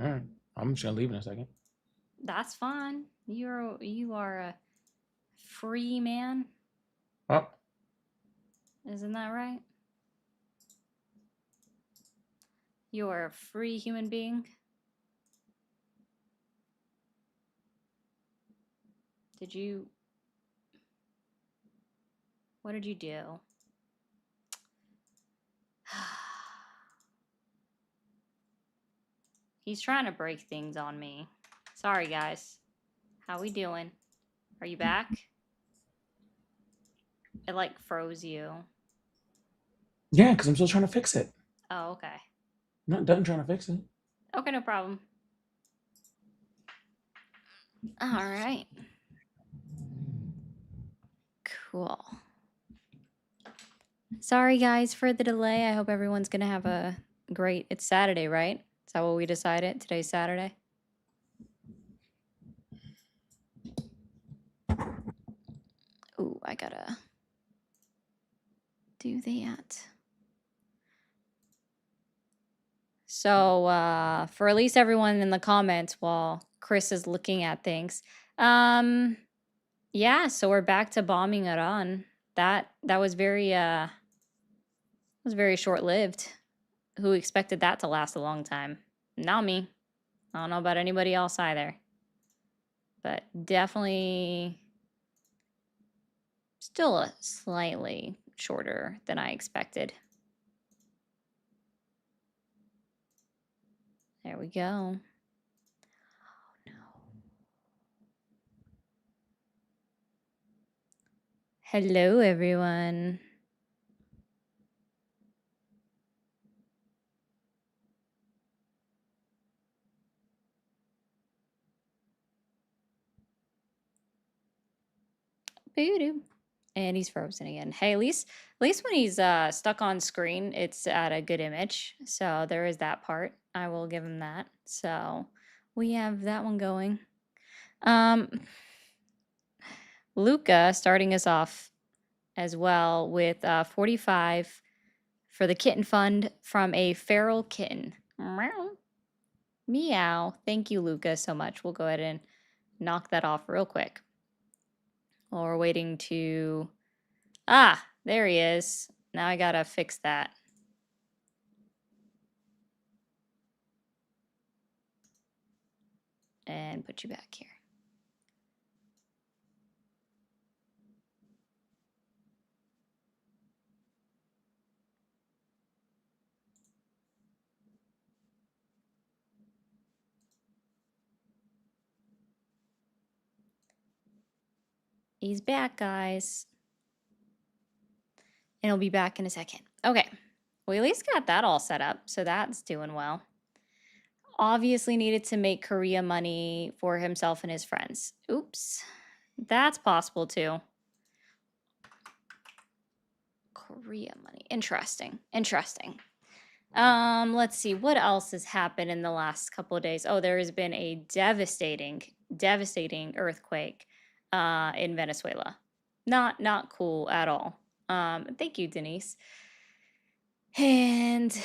All right. I'm just gonna leave in a second. That's fine. You are a free man, Oh, isn't that right? You are a free human being. Did you? What did you do? He's trying to break things on me. Sorry, guys. How we doing? Are you back? It like froze you. yeah, because I'm still trying to fix it. Oh, okay. I'm not done trying to fix it. Okay, no problem. All right. Cool. Sorry, guys, for the delay. I hope everyone's going to have a great. It's Saturday, right? Is that what we decided? Today's Saturday? Ooh, I gotta do that. So, for at least everyone in the comments while Chris is looking at things, yeah, so we're back to bombing Iran. That was very short-lived. Who expected that to last a long time? Not me. I don't know about anybody else either. But definitely still a slightly shorter than I expected. There we go. Oh no. Hello, everyone. Boo-doo. And he's frozen again. Hey, at least when he's stuck on screen, it's at a good image. So there is that part. I will give him that. So we have that one going. Luca starting us off as well with 45 for the kitten fund from a feral kitten. Meow. Meow. Thank you, Luca, so much. We'll go ahead and knock that off real quick. While we're waiting to... Ah, there he is. Now I gotta fix that. And put you back here. He's back, guys. And he'll be back in a second. Okay. We at least got that all set up, so that's doing well. Obviously needed to make Korea money for himself and his friends. Oops. That's possible too. Korea money. Interesting. Interesting. Let's see. What else has happened in the last couple of days? Oh, there has been a devastating earthquake in Venezuela. Not cool at all. Thank you, Denise. And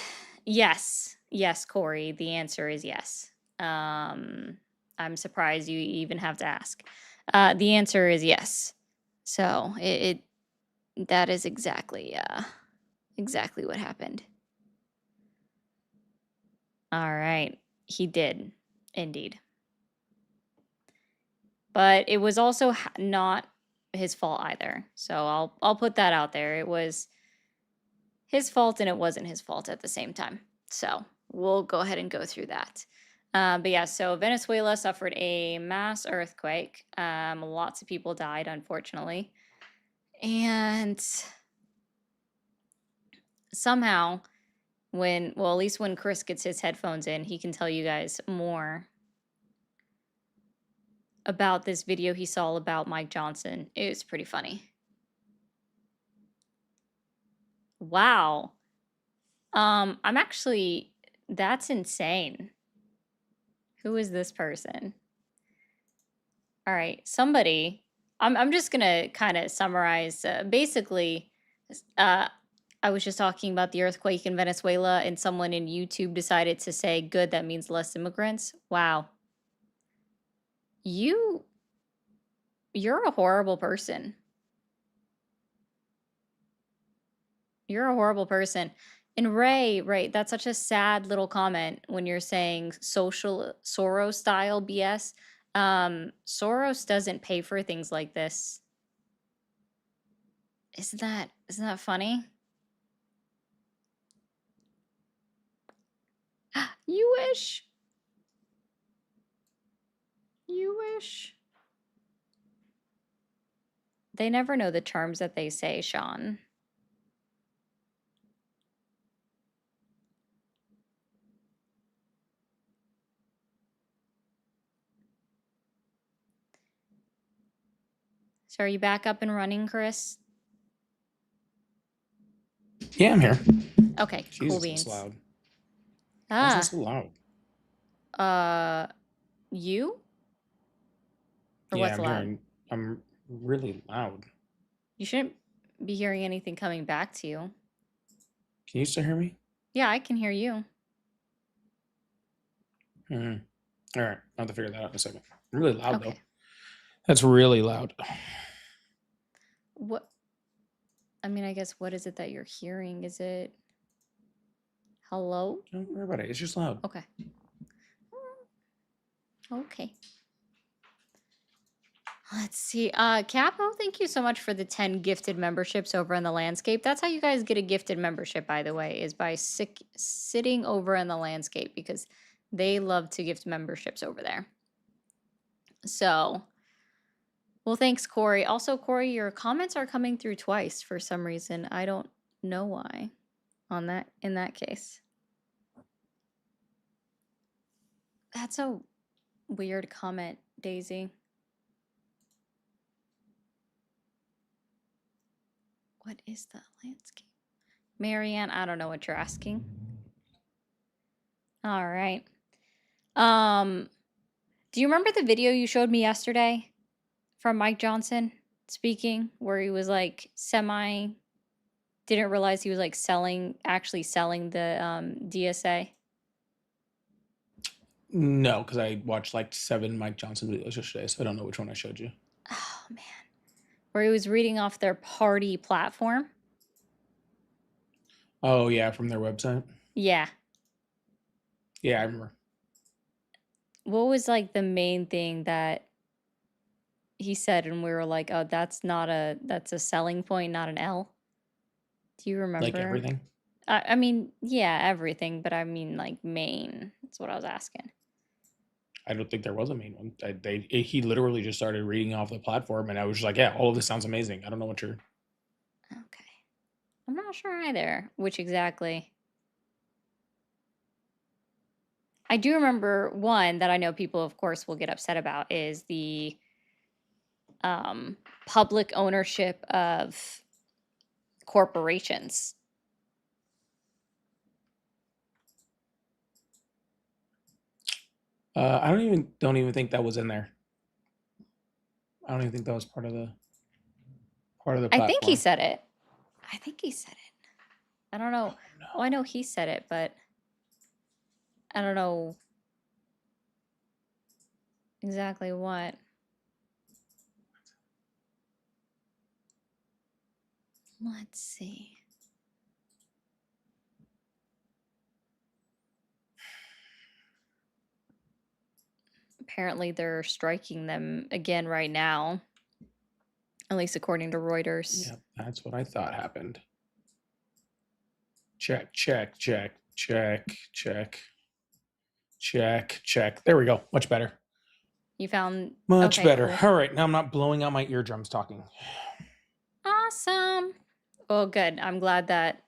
yes, Corey, the answer is yes. I'm surprised you even have to ask. The answer is yes. So that is exactly what happened. All right, he did indeed. But it was also not his fault either. So I'll put that out there. It was his fault and it wasn't his fault at the same time. So we'll go ahead and go through that. But yeah, so Venezuela suffered a mass earthquake. Lots of people died, unfortunately. And somehow, at least when Chris gets his headphones in, he can tell you guys more about this video he saw about Mike Johnson. It was pretty funny. Wow. I'm actually, that's insane. Who is this person? All right, somebody. I'm just gonna kind of summarize. Basically, I was just talking about the earthquake in Venezuela, and someone in YouTube decided to say, "Good, that means less immigrants." Wow, you you're a horrible person. You're a horrible person. And Ray, that's such a sad little comment when you're saying social Soros style BS. Soros doesn't pay for things like this. Isn't that funny? You wish. You wish. They never know the terms that they say, Sean. So are you back up and running, Chris? Yeah, I'm here. Okay, cool Jesus, beans. it's loud. Why is Ah, it so loud? you? Or Yeah, what's I'm loud? hearing. I'm really loud. You shouldn't be hearing anything coming back to you. Can you still hear me? Yeah, I can hear you. Hmm. All right, I'll have to figure that out in a second. Really loud though. Okay. That's really loud. What? I mean, I guess what is it that you're hearing? Is it hello? Don't worry about it. It's just loud. Okay. Okay. Let's see. Capo, thank you so much for the 10 gifted memberships over in the landscape. That's how you guys get a gifted membership, by the way, is by sitting over in the landscape because they love to gift memberships over there. So, well, thanks, Corey. Also, Corey, your comments are coming through twice for some reason. I don't know why in that case. That's a weird comment, Daisy. What is the landscape? Marianne, I don't know what you're asking. All right. Do you remember the video you showed me yesterday from Mike Johnson speaking, where he was like didn't realize he was like actually selling the DSA? No, because I watched like 7 Mike Johnson videos yesterday, so I don't know which one I showed you. Oh man. Where he was reading off their party platform. Oh yeah, from their website. Yeah. Yeah, I remember. What was like the main thing that he said and we were like, "Oh, that's a selling point, not an L." Do you Like remember? everything. I mean, yeah, everything, but I mean like main. That's what I was asking. I don't think there was a main one. He literally just started reading off the platform, and I was just like, yeah, all of this sounds amazing. I don't know what you're. Okay. I'm not sure either which exactly. I do remember one that I know people, of course, will get upset about is the public ownership of corporations. I don't even think that was in there. I don't even think that was part of the platform. I think he said it. I don't know. Oh, no. Well, I know he said it, but I don't know exactly what. Let's see. Apparently, they're striking them again right now, at least according to Reuters. Yeah, that's what I thought happened. Check, check, check, check, check, check, check. There we go. Much better. You found Much okay, better. cool. All right, now I'm not blowing out my eardrums talking. Awesome. Well, good. I'm glad that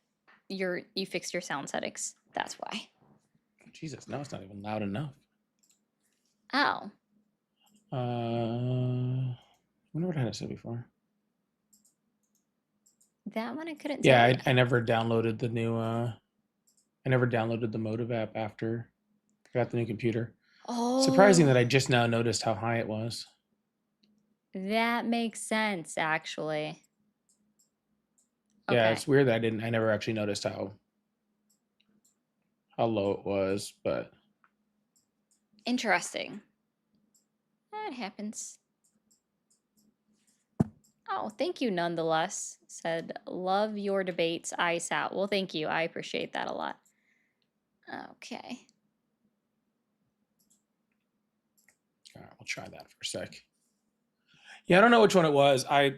you fixed your sound settings. That's why. Jesus, now it's not even loud enough. Oh. I wonder what I had to say before. That one I couldn't Yeah, tell you. I never downloaded the new I never downloaded the Motive app after I got the new computer. Oh. Surprising that I just now noticed how high it was. That makes sense, actually. Yeah, Okay. it's weird that I never actually noticed how low it was, but Interesting. That happens. Oh, thank you nonetheless. Said, love your debates, ice out. Well, thank you. I appreciate that a lot. Okay. all right, we'll try that for a sec. Yeah, I don't know which one it was. I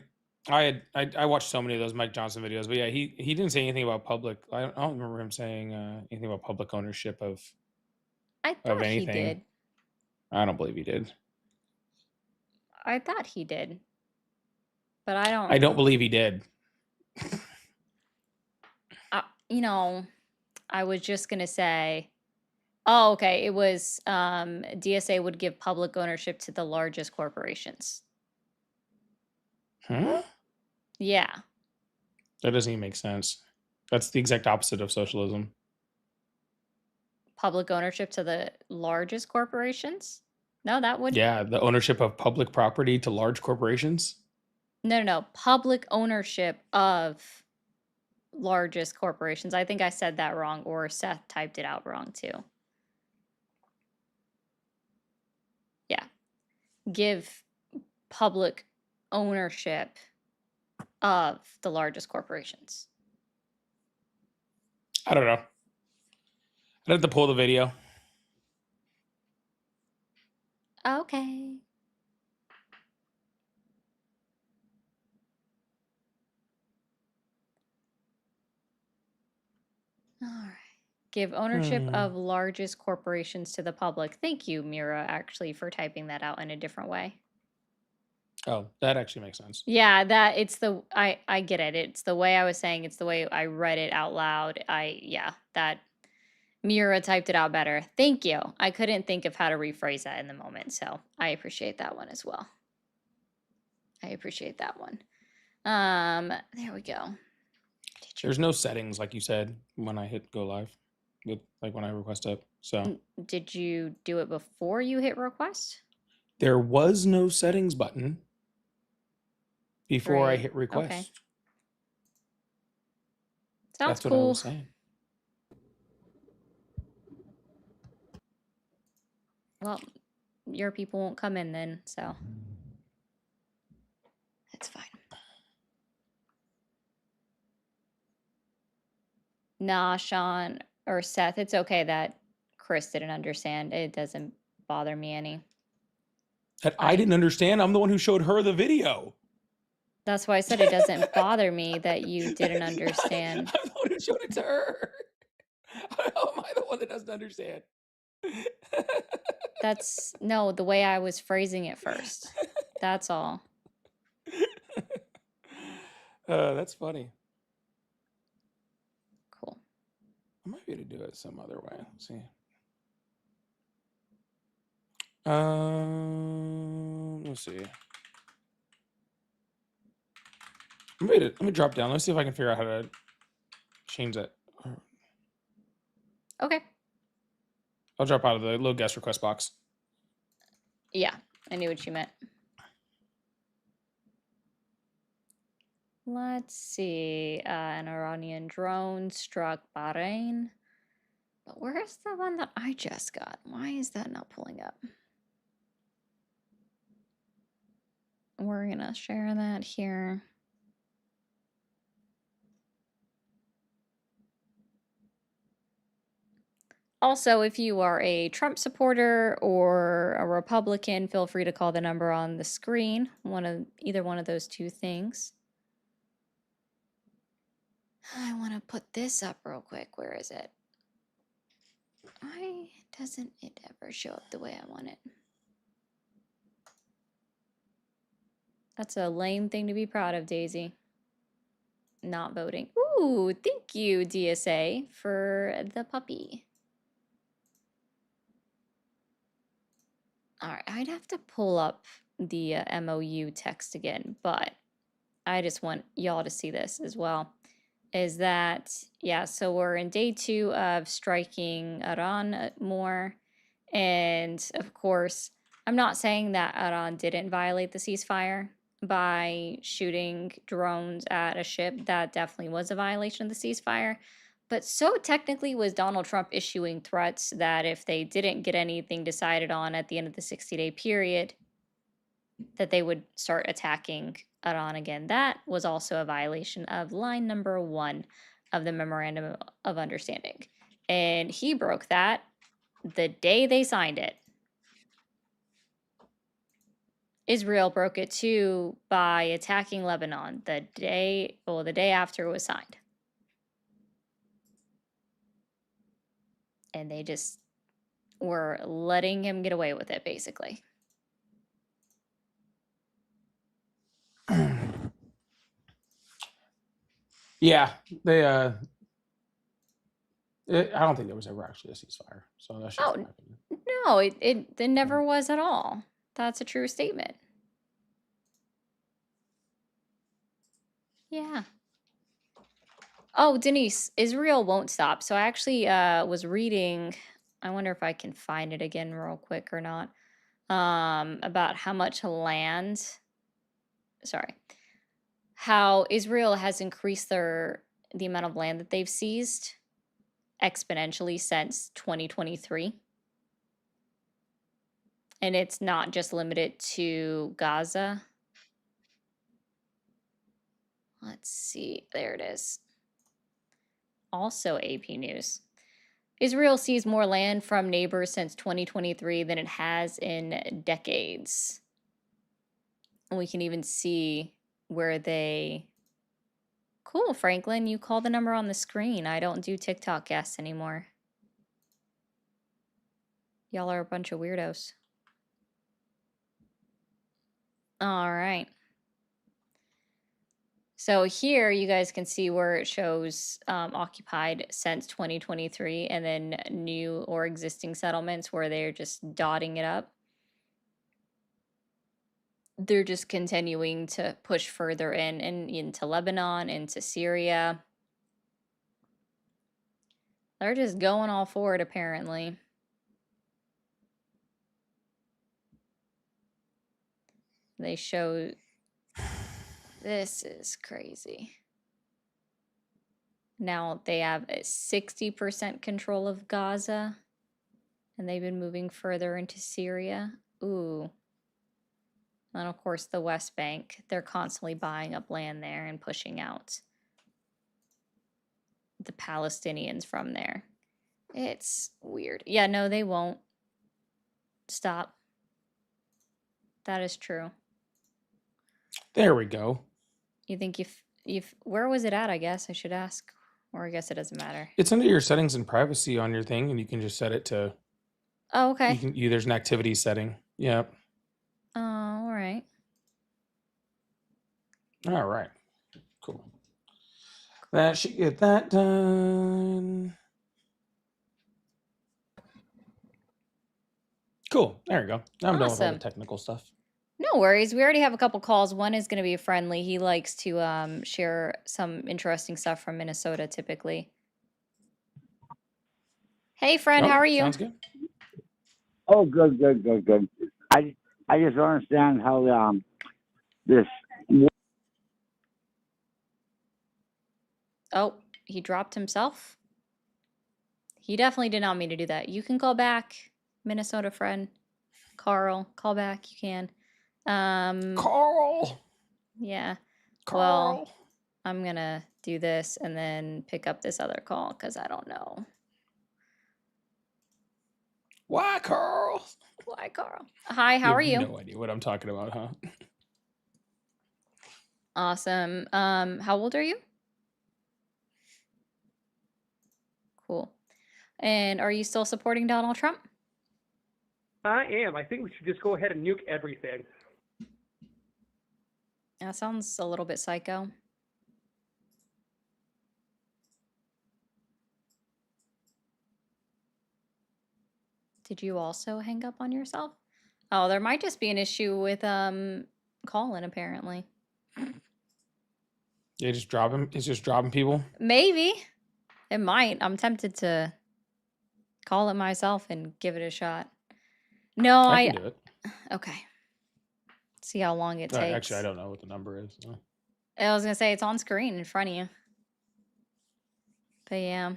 watched so many of those Mike Johnson videos, but yeah, he didn't say anything about public. I don't remember him saying anything about public ownership I of thought he anything. did. I don't believe he did. I thought he did. But I don't believe he did. you know, I was just going to say, oh, okay. It was DSA would give public ownership to the largest corporations. Huh? Yeah. That doesn't even make sense. That's the exact opposite of socialism. Public ownership to the largest corporations? No, that would. Yeah, the ownership of public property to large corporations. No. Public ownership of largest corporations. I think I said that wrong, or Seth typed it out wrong too. Yeah. Give public ownership of the largest corporations. I don't know. I'd have to pull the video. Okay. All right. Give ownership of largest corporations to the public. Thank you, Mira, actually, for typing that out in a different way. Oh, that actually makes sense. Yeah, that it's the I get it. It's the way I was saying, it's the way I read it out loud. That Mira typed it out better. Thank you. I couldn't think of how to rephrase that in the moment, so I appreciate that one as well. I appreciate that one. There we go. There's no settings, like you said, when I hit go live, like when I request up. So Did you do it before you hit request? there was no settings button before I Great. hit request. Okay. Sounds That's what I cool. was saying. Well, your people won't come in then, so that's fine. Nah, Sean or Seth, it's okay that Chris didn't understand. It doesn't bother me any. That I didn't understand. I'm the one who showed her the video. That's why I said it doesn't bother me that you didn't understand. I'm the one who showed it to her. How am I the one that doesn't understand? That's no, the way I was phrasing it first. That's all. That's funny. Cool. I might be able to do it some other way. Let's see. Let's see. Let me drop down. Let's see if I can figure out how to change that. Okay. I'll drop out of the little guest request box. Yeah, I knew what you meant. Let's see. An Iranian drone struck Bahrain. But where's the one that I just got? Why is that not pulling up? We're going to share that here. Also, if you are a Trump supporter or a Republican, feel free to call the number on the screen. Either one of those two things. I want to put this up real quick. Where is it? Why doesn't it ever show up the way I want it? That's a lame thing to be proud of, Daisy. Not voting. Ooh, thank you, DSA, for the puppy. All right, I'd have to pull up the MOU text again, but I just want y'all to see this as well. Is that, yeah, so we're in day 2 of striking Iran more. And of course, I'm not saying that Iran didn't violate the ceasefire. by shooting drones at a ship, that definitely was a violation of the ceasefire. But so technically was Donald Trump issuing threats that if they didn't get anything decided on at the end of the 60-day period, that they would start attacking Iran again. That was also a violation of line number 1 of the Memorandum of Understanding. And he broke that the day they signed it. Israel broke it too by attacking Lebanon the day after it was signed. And they just were letting him get away with it, basically. Yeah, they I don't think there was ever actually a ceasefire. So that's just my opinion. No, it never was at all. That's a true statement. Yeah. Oh, Denise, Israel won't stop. So I actually was reading, I wonder if I can find it again real quick or not, about how much land, how Israel has increased the amount of land that they've seized exponentially since 2023. And it's not just limited to Gaza. Let's see. There it is. Also AP News. Israel seized more land from neighbors since 2023 than it has in decades. And we can even see where they... Cool, Franklin. You call the number on the screen. I don't do TikTok guests anymore. Y'all are a bunch of weirdos. All right. So here you guys can see where it shows occupied since 2023 and then new or existing settlements where they're just dotting it up. They're just continuing to push further in and into Lebanon, into Syria. They're just going all for it, apparently. They show... This is crazy. Now they have a 60% control of Gaza, and they've been moving further into Syria. Ooh. And of course, the West Bank, they're constantly buying up land there and pushing out the Palestinians from there. It's weird. Yeah, no, they won't stop. That is true. There we go. You think if where was it at, I guess I should ask. Or I guess it doesn't matter. It's under your settings and privacy on your thing, and you can just set it to... Oh, okay. There's an activity setting. Yep. Oh, all right. All right. Cool. That should get that done. Cool. There we go. I'm done with all the Awesome. technical stuff. No worries. We already have a couple calls. One is going to be friendly. He likes to share some interesting stuff from Minnesota typically. Hey, friend, how are you? Sounds good. Oh, good. I just don't understand how this. Oh, he dropped himself. He definitely did not mean to do that. You can call back, Minnesota friend. Carl, call back. You can. Carl. Yeah. Carl. Well, I'm going to do this and then pick up this other call because I don't know. Why, Carl? Why, Carl? Hi, how are you? No idea what I'm talking about, huh? Awesome. How old are you? Cool. And are you still supporting Donald Trump? I am. I think we should just go ahead and nuke everything. That sounds a little bit psycho. Did you also hang up on yourself? Oh, there might just be an issue with Colin, apparently. Yeah, just drop him. It's just dropping people. Maybe. It might. I'm tempted to call it myself and give it a shot. No, I can do it. Okay. See how long it takes. Actually, I don't know what the number is. So. I was gonna say it's on screen in front of you. But yeah.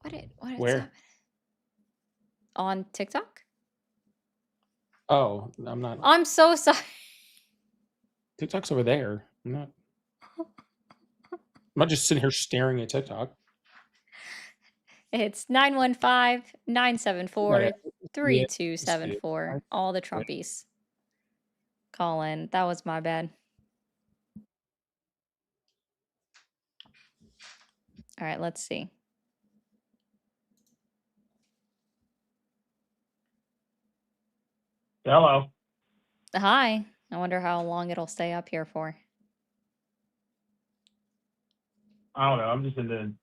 What is Where? happening? On TikTok? Oh, I'm not. I'm so sorry. TikTok's over there. I'm not just sitting here staring at TikTok. It's 915-974-3274. Yeah. All the Trumpies. Call in. That was my bad. All right, let's see. Hello. Hi. I wonder how long it'll stay up here for. I don't know. I'm just into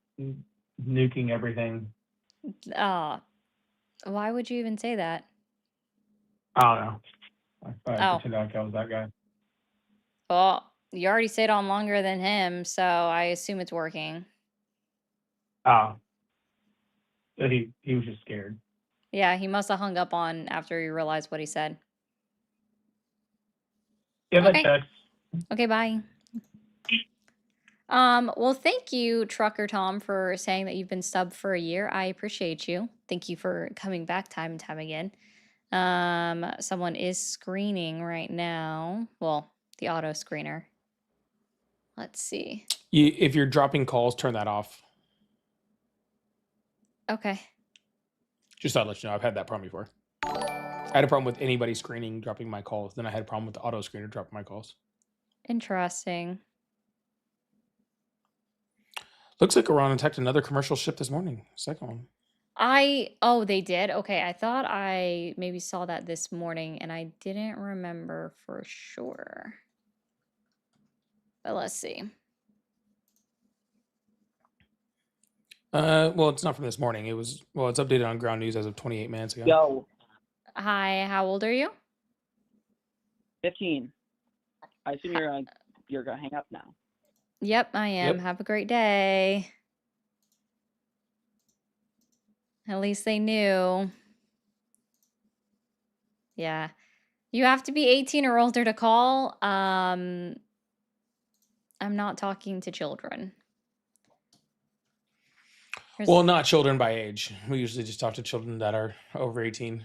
nuking everything. Why would you even say that? I don't know. I Oh. pretend like I was that guy. Well, you already stayed on longer than him, so I assume it's working. Oh. So he was just scared. Yeah, he must have hung up on after he realized what he said. Yeah, Okay. that checks. Okay, bye. Well, thank you, Trucker Tom, for saying that you've been subbed for a year. I appreciate you. Thank you for coming back time and time again. Someone is screening right now. Well, the auto screener. Let's see. If you're dropping calls, turn that off. Okay. Just thought I'd let you know. I've had that problem before. I had a problem with anybody screening dropping my calls. Then I had a problem with the auto screener dropping my calls. Interesting. Looks like Iran attacked another commercial ship this morning. Second one. Oh, they did? Okay, I thought I maybe saw that this morning and I didn't remember for sure. But let's see. Well, it's not from this morning. It's updated on Ground News as of 28 minutes ago. Yo, Hi, how old are you? 15. I assume you're gonna hang up now. Yep, I am. Yep. Have a great day. At least they knew. Yeah. You have to be 18 or older to call. I'm not talking to children. Well, not children by age. We usually just talk to children that are over 18.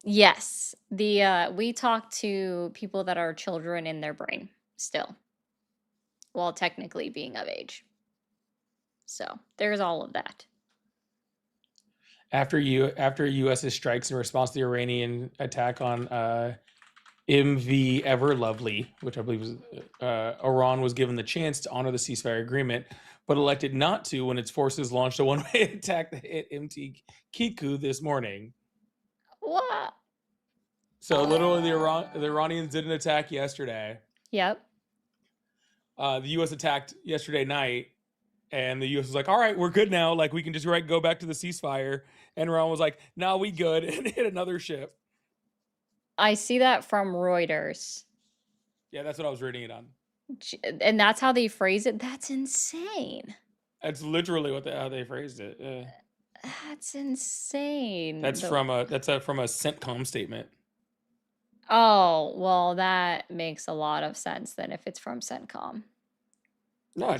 Yes. We talk to people that are children in their brain still, while technically being of age. So there's all of that. After U.S.'s strikes in response to the Iranian attack on MV Everlovely, which I believe was Iran was given the chance to honor the ceasefire agreement, but elected not to when its forces launched a one-way attack that hit MT Kiku this morning. What? So literally, the Iranians did an attack yesterday. Yep. The U.S. attacked yesterday night, and the U.S. was like, "All right, we're good now. Like we can just go back to the ceasefire." And Iran was like, "No, we good," and hit another ship. I see that from Reuters. Yeah, that's what I was reading it on. And that's how they phrase it. That's insane. That's literally how they phrased it. That's insane. That's from a CENTCOM statement. Oh, well, that makes a lot of sense then if it's from CENTCOM. No,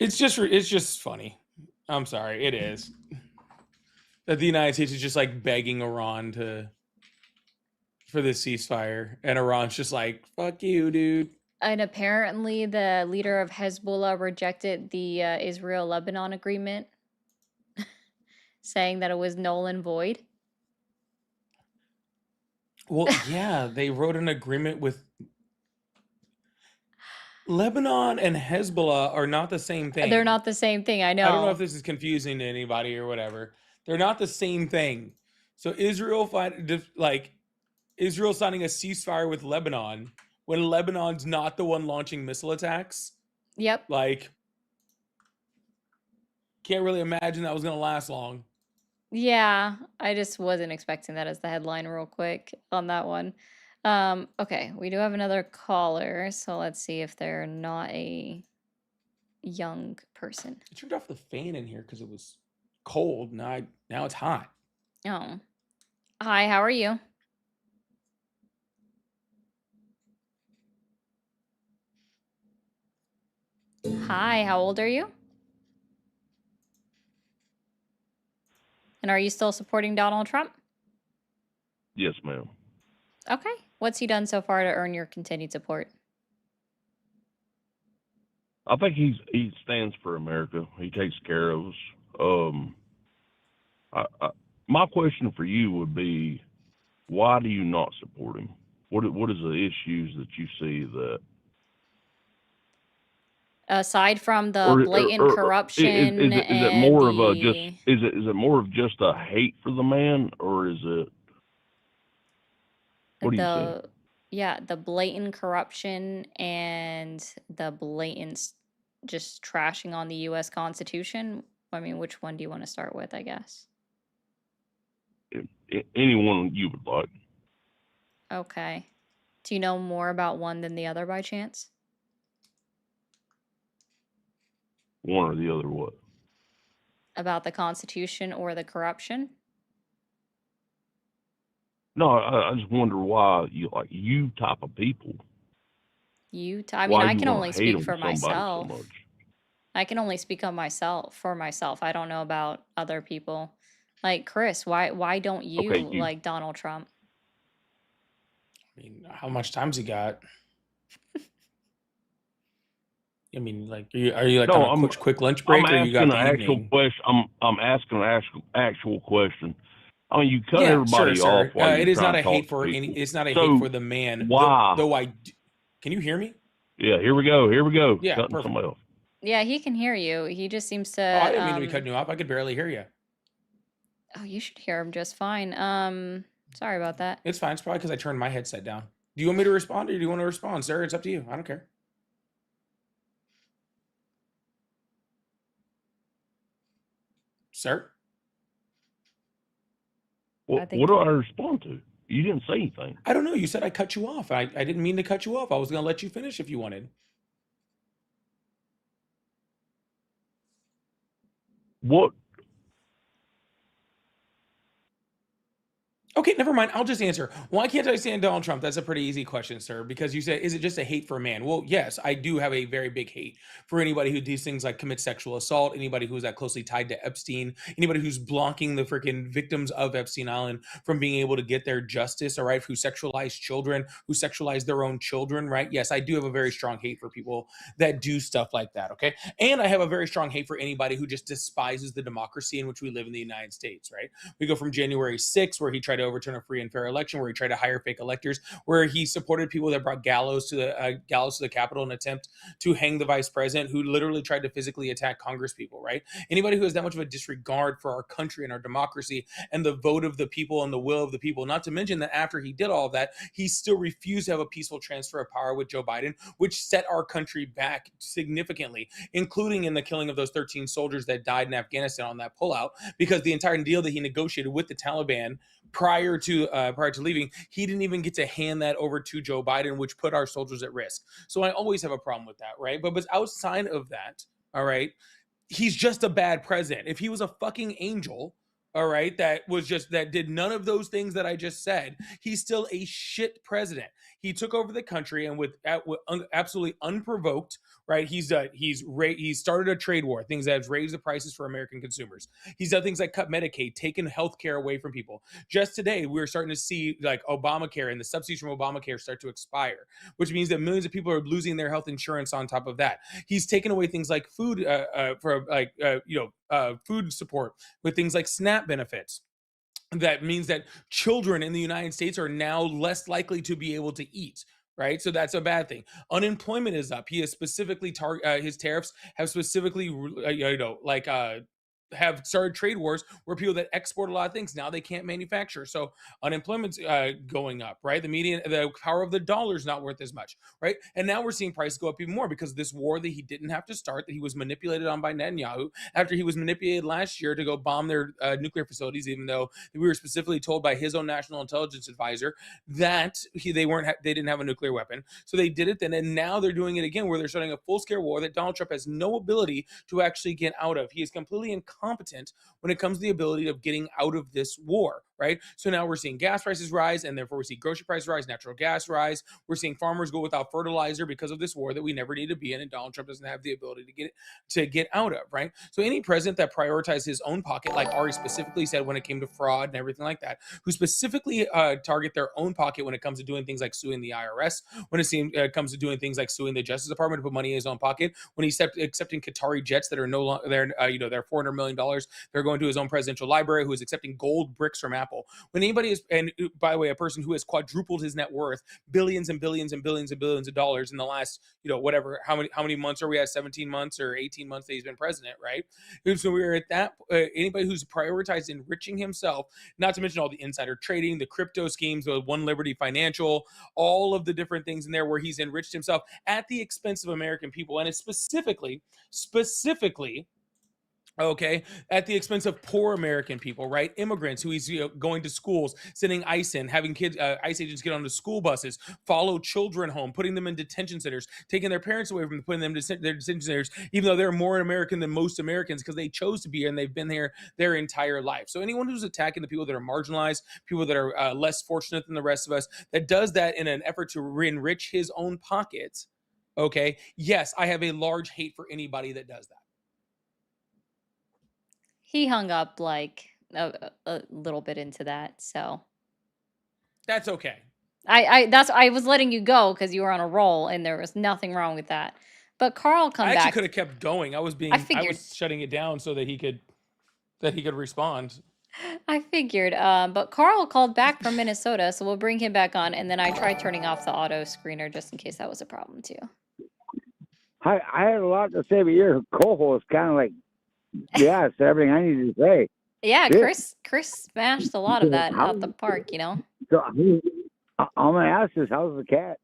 it's just funny. I'm sorry, it is. That the United States is just like begging Iran for this ceasefire, and Iran's just like, "Fuck you, dude." And apparently the leader of Hezbollah rejected the Israel-Lebanon agreement, saying that it was null and void. Well, yeah, they wrote an agreement with Lebanon and Hezbollah are not the same thing. They're not the same thing, I know. I don't know if this is confusing to anybody or whatever. They're not the same thing. So Israel signing a ceasefire with Lebanon when Lebanon's not the one launching missile attacks. Yep. Like, can't really imagine that was going to last long. Yeah, I just wasn't expecting that as the headline real quick on that one. Okay, we do have another caller, so let's see if they're not a young person. I turned off the fan in here because it was cold. Now it's hot. Oh. Hi, how are you? Hi, how old are you? And are you still supporting Donald Trump? Yes, ma'am. Okay. What's he done so far to earn your continued support? I think he stands for America. He takes care of us. My question for you would be, why do you not support him? What is the issues that you see that, Aside from the or blatant is corruption it and more of a just the is it more of just a hate for the man, or is it, what do you think? the blatant corruption and the blatant just trashing on the US Constitution? I mean, which one do you want to start with, I guess? Anyone you would like. Okay. Do you know more about one than the other by chance? One or the other, what? About the Constitution or the corruption? No, I just wonder why you type of people, I mean, why I you can want only to hate speak on for somebody so myself. much. I can only speak on myself for myself. I don't know about other people. Like Chris, why don't you Okay, you. like Donald Trump? I mean, how much time's he got? I mean, like, are you like No, on a quick lunch break, or you asking got an the actual evening? question. I'm asking an actual question. I mean, you cut Yeah, sure, everybody sir. off while It you're is not trying a to talk hate to for people. It's not a hate So for the man. why? Can you hear me? Yeah, here we go. Yeah, Cutting perfect. somebody off. Yeah, he can hear you. He just seems to Oh, I didn't mean to be cutting you off. I could barely hear you. Oh, you should hear him just fine. Sorry about that. It's fine. It's probably because I turned my headset down. Do you want me to respond, or do you want to respond, sir? It's up to you. I don't care. Sir? What think- do I respond to? You didn't say anything. I don't know. You said I cut you off. I didn't mean to cut you off. I was going to let you finish if you wanted. What? Okay, never mind. I'll just answer. Why can't I stand Donald Trump? That's a pretty easy question, sir, because you said, is it just a hate for a man? Well, yes, I do have a very big hate for anybody who does things like commit sexual assault, anybody who's that closely tied to Epstein, anybody who's blocking the freaking victims of Epstein Island from being able to get their justice, all right, who sexualize children, who sexualize their own children, right? Yes, I do have a very strong hate for people that do stuff like that, okay? And I have a very strong hate for anybody who just despises the democracy in which we live in the United States, right? We go from January 6th, where he tried to overturn a free and fair election, where he tried to hire fake electors, where he supported people that brought gallows to the Capitol in an attempt to hang the vice president, who literally tried to physically attack Congress people, right? Anybody who has that much of a disregard for our country and our democracy and the vote of the people and the will of the people, not to mention that after he did all of that, he still refused to have a peaceful transfer of power with Joe Biden, which set our country back significantly, including in the killing of those 13 soldiers that died in Afghanistan on that pullout, because the entire deal that he negotiated with the Taliban prior to leaving, he didn't even get to hand that over to Joe Biden, which put our soldiers at risk. So I always have a problem with that, right? But outside of that, all right, he's just a bad president. If he was a fucking angel, all right, that did none of those things that I just said, he's still a shit president. He took over the country, and with absolutely unprovoked, right? He's started a trade war, things that have raised the prices for American consumers. He's done things like cut Medicaid, taken healthcare away from people. Just today, we're starting to see like Obamacare and the subsidies from Obamacare start to expire, which means that millions of people are losing their health insurance on top of that. He's taken away things like food food support with things like SNAP benefits. That means that children in the United States are now less likely to be able to eat, right? So that's a bad thing. Unemployment is up. He has specifically his tariffs have specifically have started trade wars where people that export a lot of things now they can't manufacture. So unemployment's going up, right? The power of the dollar is not worth as much, right? And now we're seeing prices go up even more because of this war that he didn't have to start, that he was manipulated on by Netanyahu after he was manipulated last year to go bomb their nuclear facilities, even though we were specifically told by his own national intelligence advisor that they didn't have a nuclear weapon. So they did it then, and now they're doing it again, where they're starting a full-scale war that Donald Trump has no ability to actually get out of. He is completely incompetent when it comes to the ability of getting out of this war, right? So now we're seeing gas prices rise, and therefore we see grocery prices rise, natural gas rise. We're seeing farmers go without fertilizer because of this war that we never need to be in, and Donald Trump doesn't have the ability to get out of, right? So any president that prioritizes his own pocket, like Ari specifically said when it came to fraud and everything like that, who specifically target their own pocket when it comes to doing things like suing the IRS, when it comes to doing things like suing the Justice Department to put money in his own pocket, when he's accepting Qatari jets that are no longer they're $400 million, they're going to his own presidential library, who is accepting gold bricks from Apple. When anybody is, and by the way, a person who has quadrupled his net worth, billions and billions and billions and billions of dollars in the last, whatever, how many months are we at? 17 months or 18 months that he's been president, right? So we're at that. Anybody who's prioritized enriching himself, not to mention all the insider trading, the crypto schemes, the One Liberty Financial, all of the different things in there where he's enriched himself at the expense of American people, and it's specifically, okay, at the expense of poor American people, right? Immigrants who he's going to schools, sending ICE in, having kids, ICE agents get onto school buses, follow children home, putting them in detention centers, taking their parents away from them, putting them to their detention centers, even though they're more American than most Americans because they chose to be here and they've been here their entire life. So anyone who's attacking the people that are marginalized, people that are less fortunate than the rest of us, that does that in an effort to enrich his own pockets, okay, yes, I have a large hate for anybody that does that. He hung up like a little bit into that, so That's okay. I was letting you go because you were on a roll and there was nothing wrong with that. But Carl come I actually back. could have kept going. I figured. was shutting it down so that he could respond. I figured. But Carl called back from Minnesota, so we'll bring him back on. And then I tried turning off the auto screener just in case that was a problem too. I had a lot to say, but your co-host kind of like, yeah, it's everything I needed to say. Yeah, Yeah. Chris smashed a lot of that out the park, So all my ask is, how's the cat?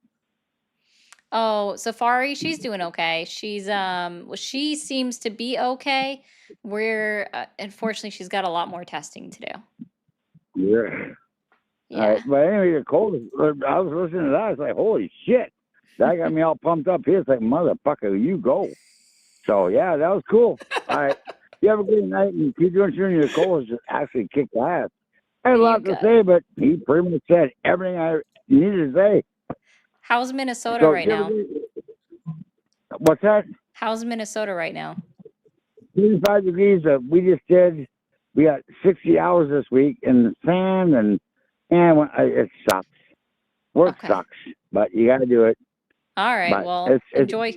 Oh, Safari, she's doing okay. She's she seems to be okay. We're unfortunately she's got a lot more testing to do. Yeah. Yeah. All right, but anyway, the cold. I was listening to that. I was like, holy shit, that got me all pumped up here. It's like, motherfucker, you go. So yeah, that was cool. All right, you have a good night, and keep doing your cold just actually kicked ass. I had a lot to got say, but he pretty much said everything I needed to say. How's Minnesota So right you have now? a good- What's that? How's Minnesota right now? 35 degrees. We just did. We got 60 hours this week in the sand, and it sucks. Work Okay. sucks, but you got to do it. All right. But Well, it's enjoy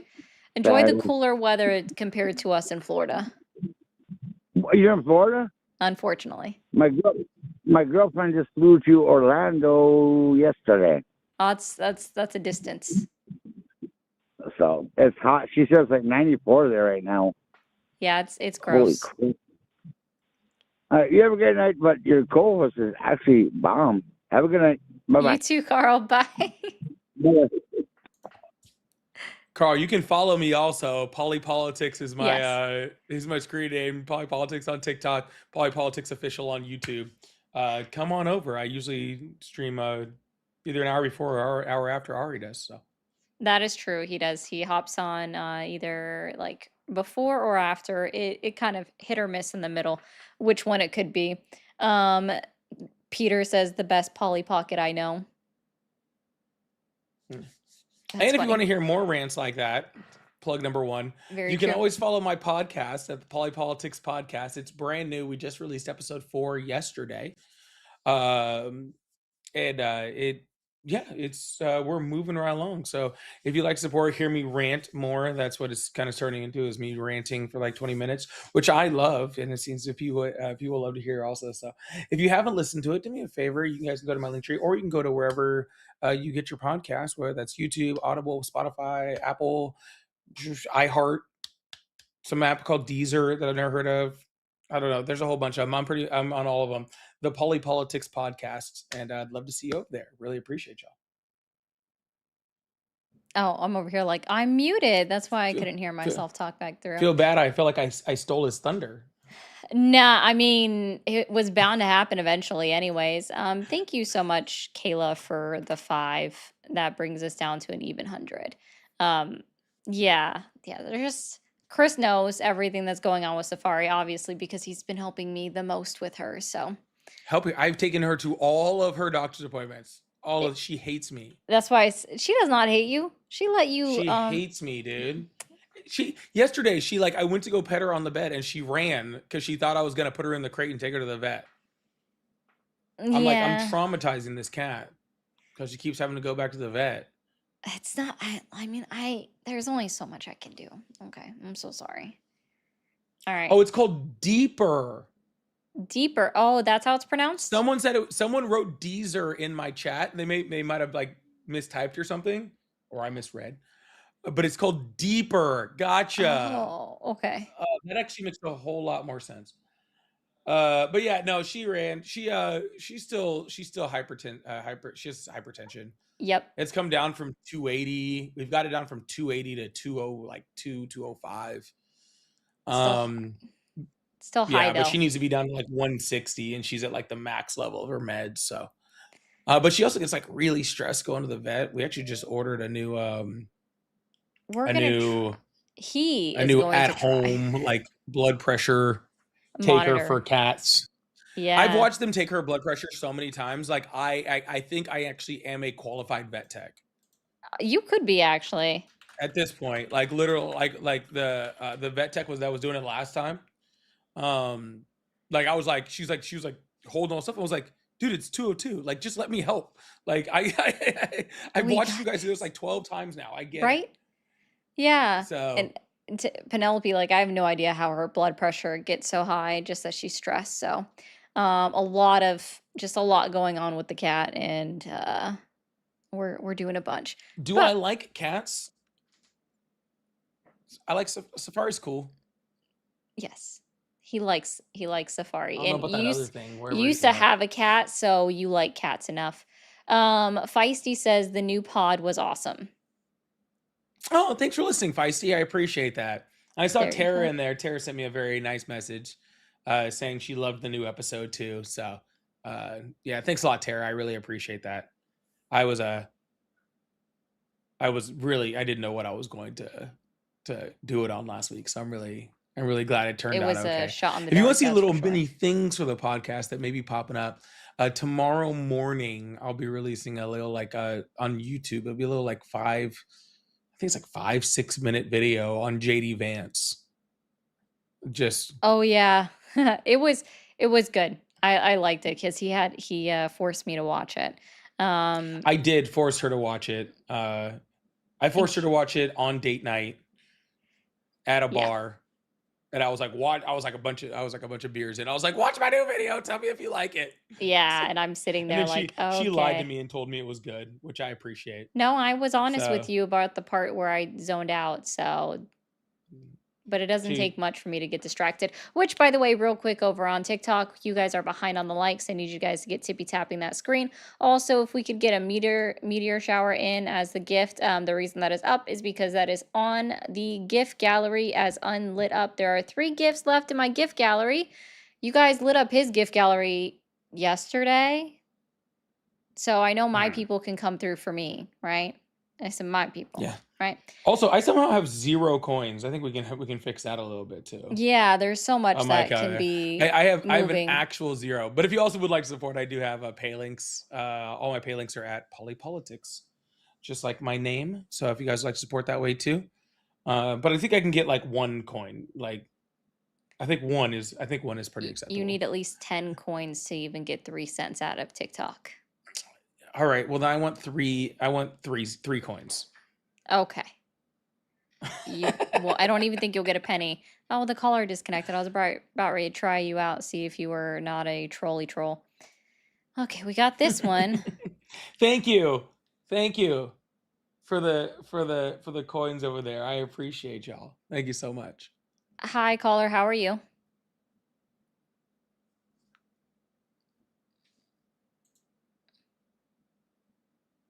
the bad. cooler weather compared to us in Florida, You're in Florida? unfortunately. My girlfriend just flew to Orlando yesterday, Oh, that's a distance. so it's hot. She says like 94 there right now. Yeah, it's Holy gross. crap! You have a good night, but your co-host is actually bomb. Have a good night. Bye You bye. too, Carl. Bye. Carl, you can follow me also. Polypolitics is my screen name. Polypolitics on TikTok. Polypolitics official on YouTube. Come on over. I usually stream either an hour before or an hour after Ari does. So That is true. He does. He hops on either like before or after. It kind of hit or miss in the middle, which one it could be. Peter says the best Polly Pocket I know. Hmm. That's and if funny. you want to hear more rants like that, plug number one. Very You can true. always follow my podcast at the Polypolitics Podcast. It's brand new. We just released episode 4 yesterday. It's we're moving right along. So if you like support, hear me rant more. That's what it's kind of turning into, is me ranting for like 20 minutes, which I love, and it seems that people love to hear also. So if you haven't listened to it, do me a favor. You guys can go to my link tree, or you can go to wherever you get your podcast, whether that's YouTube, Audible, Spotify, Apple, iHeart, some app called Deezer that I've never heard of. I don't know. There's a whole bunch of them. I'm on all of them. The Polypolitics podcasts, and I'd love to see you over there. Really appreciate y'all. Oh, I'm over here like I'm muted. That's why I Feel- couldn't hear feel- myself talk back through. Feel bad. I feel like I stole his thunder. Nah, I mean, it was bound to happen eventually anyways. Thank you so much, Kayla, for the 5. That brings us down to an even 100. Yeah, there's just Chris knows everything that's going on with Safari, obviously, because he's been helping me the most with her. So Help you. I've taken her to all of her doctor's appointments. She hates me. that's why she does not hate you. She let you She hates me, dude. Yesterday I went to go pet her on the bed and she ran because she thought I was gonna put her in the crate and take her to the vet. I'm like, I'm yeah. traumatizing this cat because she keeps having to go back to the vet. It's not I mean, there's only so much I can do. Okay, I'm so sorry. All right. Oh, it's called Deeper. Deeper. Oh, that's how it's pronounced? Someone said someone wrote Deezer in my chat. They might have like mistyped or something, or I misread. But it's called Deeper. Gotcha. Oh, okay. That actually makes a whole lot more sense. But yeah, no, she ran. She's still she has hypertension. Yep. It's come down from 280. We've got it down from 280 to 205. Still high Yeah, though. but she needs to be down to like 160, and she's at like the max level of her meds. So, but she also gets like really stressed going to the vet. We actually just ordered a new he a is new going at to try. home like blood pressure taker Monitor. for cats. Yeah. I've watched them take her blood pressure so many times. Like I think I actually am a qualified vet tech You could be actually. at this point. Like literal like the vet tech that was doing it last time. Like I was like, she was like holding on stuff. I was like, dude, it's 202. Like, just let me help. Like I've watched you guys do this like 12 times now. I get right? it. Yeah. So And Penelope, like I have no idea how her blood pressure gets so high, just that she's stressed. So a lot going on with the cat, and we're doing a bunch. do But- I like cats? I like Safari's cool. Yes. He likes Safari. I don't know And about that you other thing. Where you we're used to at. have a cat, so you like cats enough. Feisty says the new pod was awesome. Oh, thanks for listening, Feisty. I appreciate that. I saw There you Tara go. in there. Tara sent me a very nice message saying she loved the new episode too. So yeah, thanks a lot, Tara. I really appreciate that. I didn't know what I was going to do it on last week. So I'm really glad it turned It out was okay. a shot in the If you want dark, to see that's little for sure. mini things for the podcast that may be popping up, tomorrow morning I'll be releasing a little like on YouTube. It'll be a little like 5-6 minute video on JD Vance. Just Oh yeah. it was good. I liked it because he forced me to watch it. I did force her to watch it. I forced her to watch it on date night at a Yeah. bar. And I was like, "What?" I was like a bunch of beers in. I was like, "Watch my new video. Tell me if you like it." Yeah, and I'm sitting And there then like, she lied to okay. me and told me it was good, which I appreciate. No, I was honest with So- you about the part where I zoned out, so but it doesn't She- take much for me to get distracted. Which, by the way, real quick over on TikTok, you guys are behind on the likes. I need you guys to get tippy tapping that screen. Also, if we could get a meteor shower in as the gift, the reason that is up is because that is on the gift gallery as unlit up. There are 3 gifts left in my gift gallery. You guys lit up his gift gallery yesterday, so I know my people can come through for me, right? I said my people, Yeah. right? Also, I somehow have 0 coins. I think we can fix that a little bit too. Yeah, there's so much Oh my that can God. be. I have an moving. actual 0. But if you also would like to support, I do have a pay links. All my pay links are at Polypolitics, just like my name. So if you guys like to support that way too, but I think I can get like 1 coin. Like I think one is pretty acceptable. You need at least 10 coins to even get 3 cents out of TikTok. All right. Well, then I want 3. I want 3 coins. Okay. Well, I don't even think you'll get a penny. Oh, the caller disconnected. I was about ready to try you out, see if you were not a trolley troll. Okay, we got this one. Thank you for the coins over there. I appreciate y'all. Thank you so much. Hi, caller. How are you?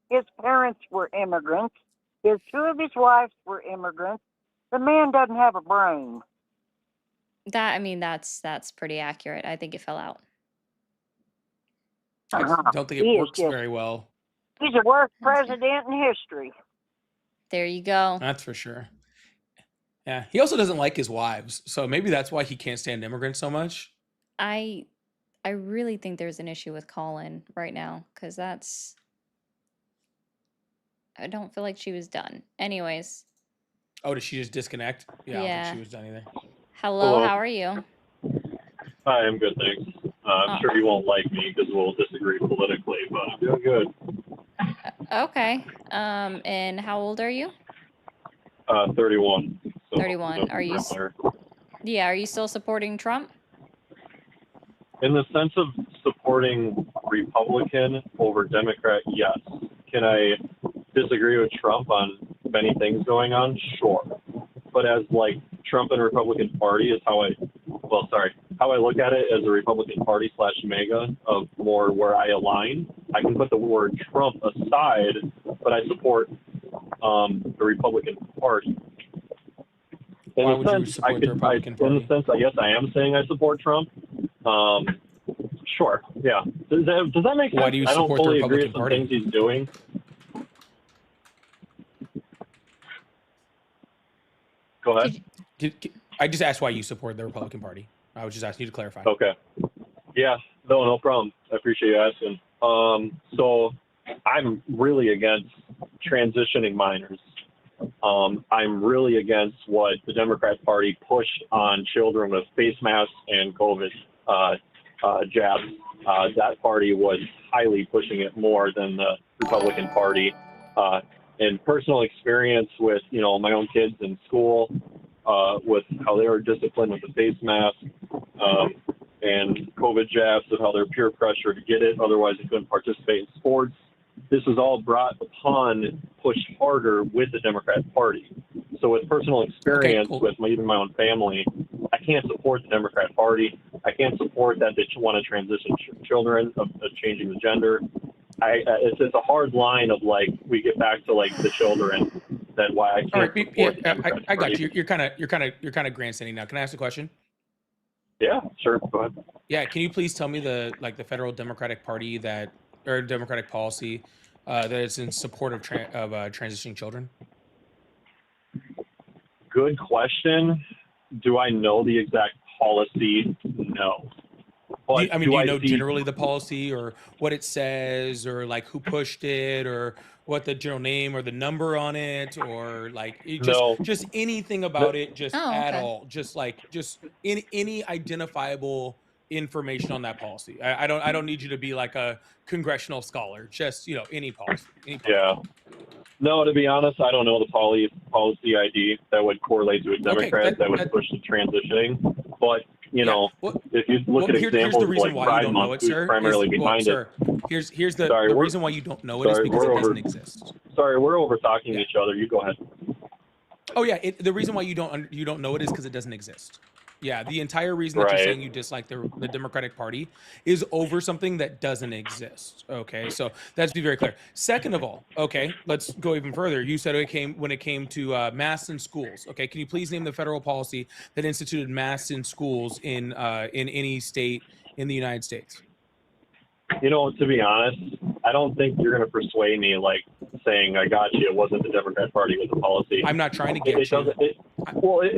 His parents were immigrants. His two of his wives were immigrants. The man doesn't have a brain. That's pretty accurate. I think it fell out. I just Uh-huh. don't think it He is works just- very well. He's the worst Okay. president in history. There you go. That's for sure. Yeah, he also doesn't like his wives, so maybe that's why he can't stand immigrants so much. I really think there's an issue with Colin right now because I don't feel like she was done. Anyways, Oh, did she just disconnect? Yeah, I don't Yeah. think she was done either. hello, Hello. how are you? Hi, I'm good, thanks. I'm Oh. sure you won't like me because we'll disagree politically, but I'm doing good. Okay. And how old are you? 31. So, 31. Are you s- similar. Yeah, are you still supporting Trump? In the sense of supporting Republican over Democrat, yes. Can I disagree with Trump on many things going on? Sure. But as like Trump and Republican Party is how I look at it as a Republican Party / MAGA of more where I align. I can put the word Trump aside, but I support the Republican Party. Why would you support the Republican In Party? the sense, I guess I am saying I support Trump. Sure, yeah. Does that make sense? Why do you I don't support the fully agree Republican with some Party? things he's doing. Go ahead. I just asked why you support the Republican Party. I was just asking you to clarify. Okay. Yeah, no problem. I appreciate you asking. So I'm really against transitioning minors. I'm really against what the Democrat Party pushed on children with face masks and COVID jabs. That party was highly pushing it more than the Republican Party. In personal experience with, my own kids in school, with how they were disciplined with the face mask and COVID jabs, and how they're peer pressure to get it, otherwise they couldn't participate in sports. This was all brought upon, pushed harder with the Democrat Party. So with personal experience cool. with even my own family, I can't support the Democrat Party. I can't support that they want to transition children, of changing the gender. It's a hard line of like, we get back to like the children, that why I can't All right, support the yeah, Democrat I got Party. you. You're kind of grandstanding now. Can I ask a question? Yeah, sure. Go ahead. Yeah, can you please tell me the federal Democratic Party or Democratic policy that is in support of transitioning children? Good question. Do I know the exact policy? No. But Do you know see- generally the policy or what it says or like who pushed it or what the general name or the number on it or like No. just anything about it just Oh, at okay. all, just any identifiable information on that policy. I don't need you to be like a congressional scholar, just any policy. Yeah. No, to be honest, I don't know the policy ID that would correlate to a Democrat that would push the transitioning. But Well, if you look at here's examples the reason like why you Pride don't know Month, it, who's sir. primarily behind Sir, here's the Sorry, we're- reason why you don't know it is sorry, because we're it over- doesn't exist. Sorry, we're over talking Yeah. each other. You go ahead. Oh yeah, the reason why you don't know it is because it doesn't exist. Yeah, the entire reason that you're Right. saying you dislike the Democratic Party is over something that doesn't exist. Okay, so that's to be very clear. Second of all, okay, let's go even further. You said when it came to masks in schools. Okay, can you please name the federal policy that instituted masks in schools in any state in the United States? To be honest, I don't think you're going to persuade me like saying I got you. It wasn't the Democrat Party with the policy. I'm not trying to It get you. doesn't. It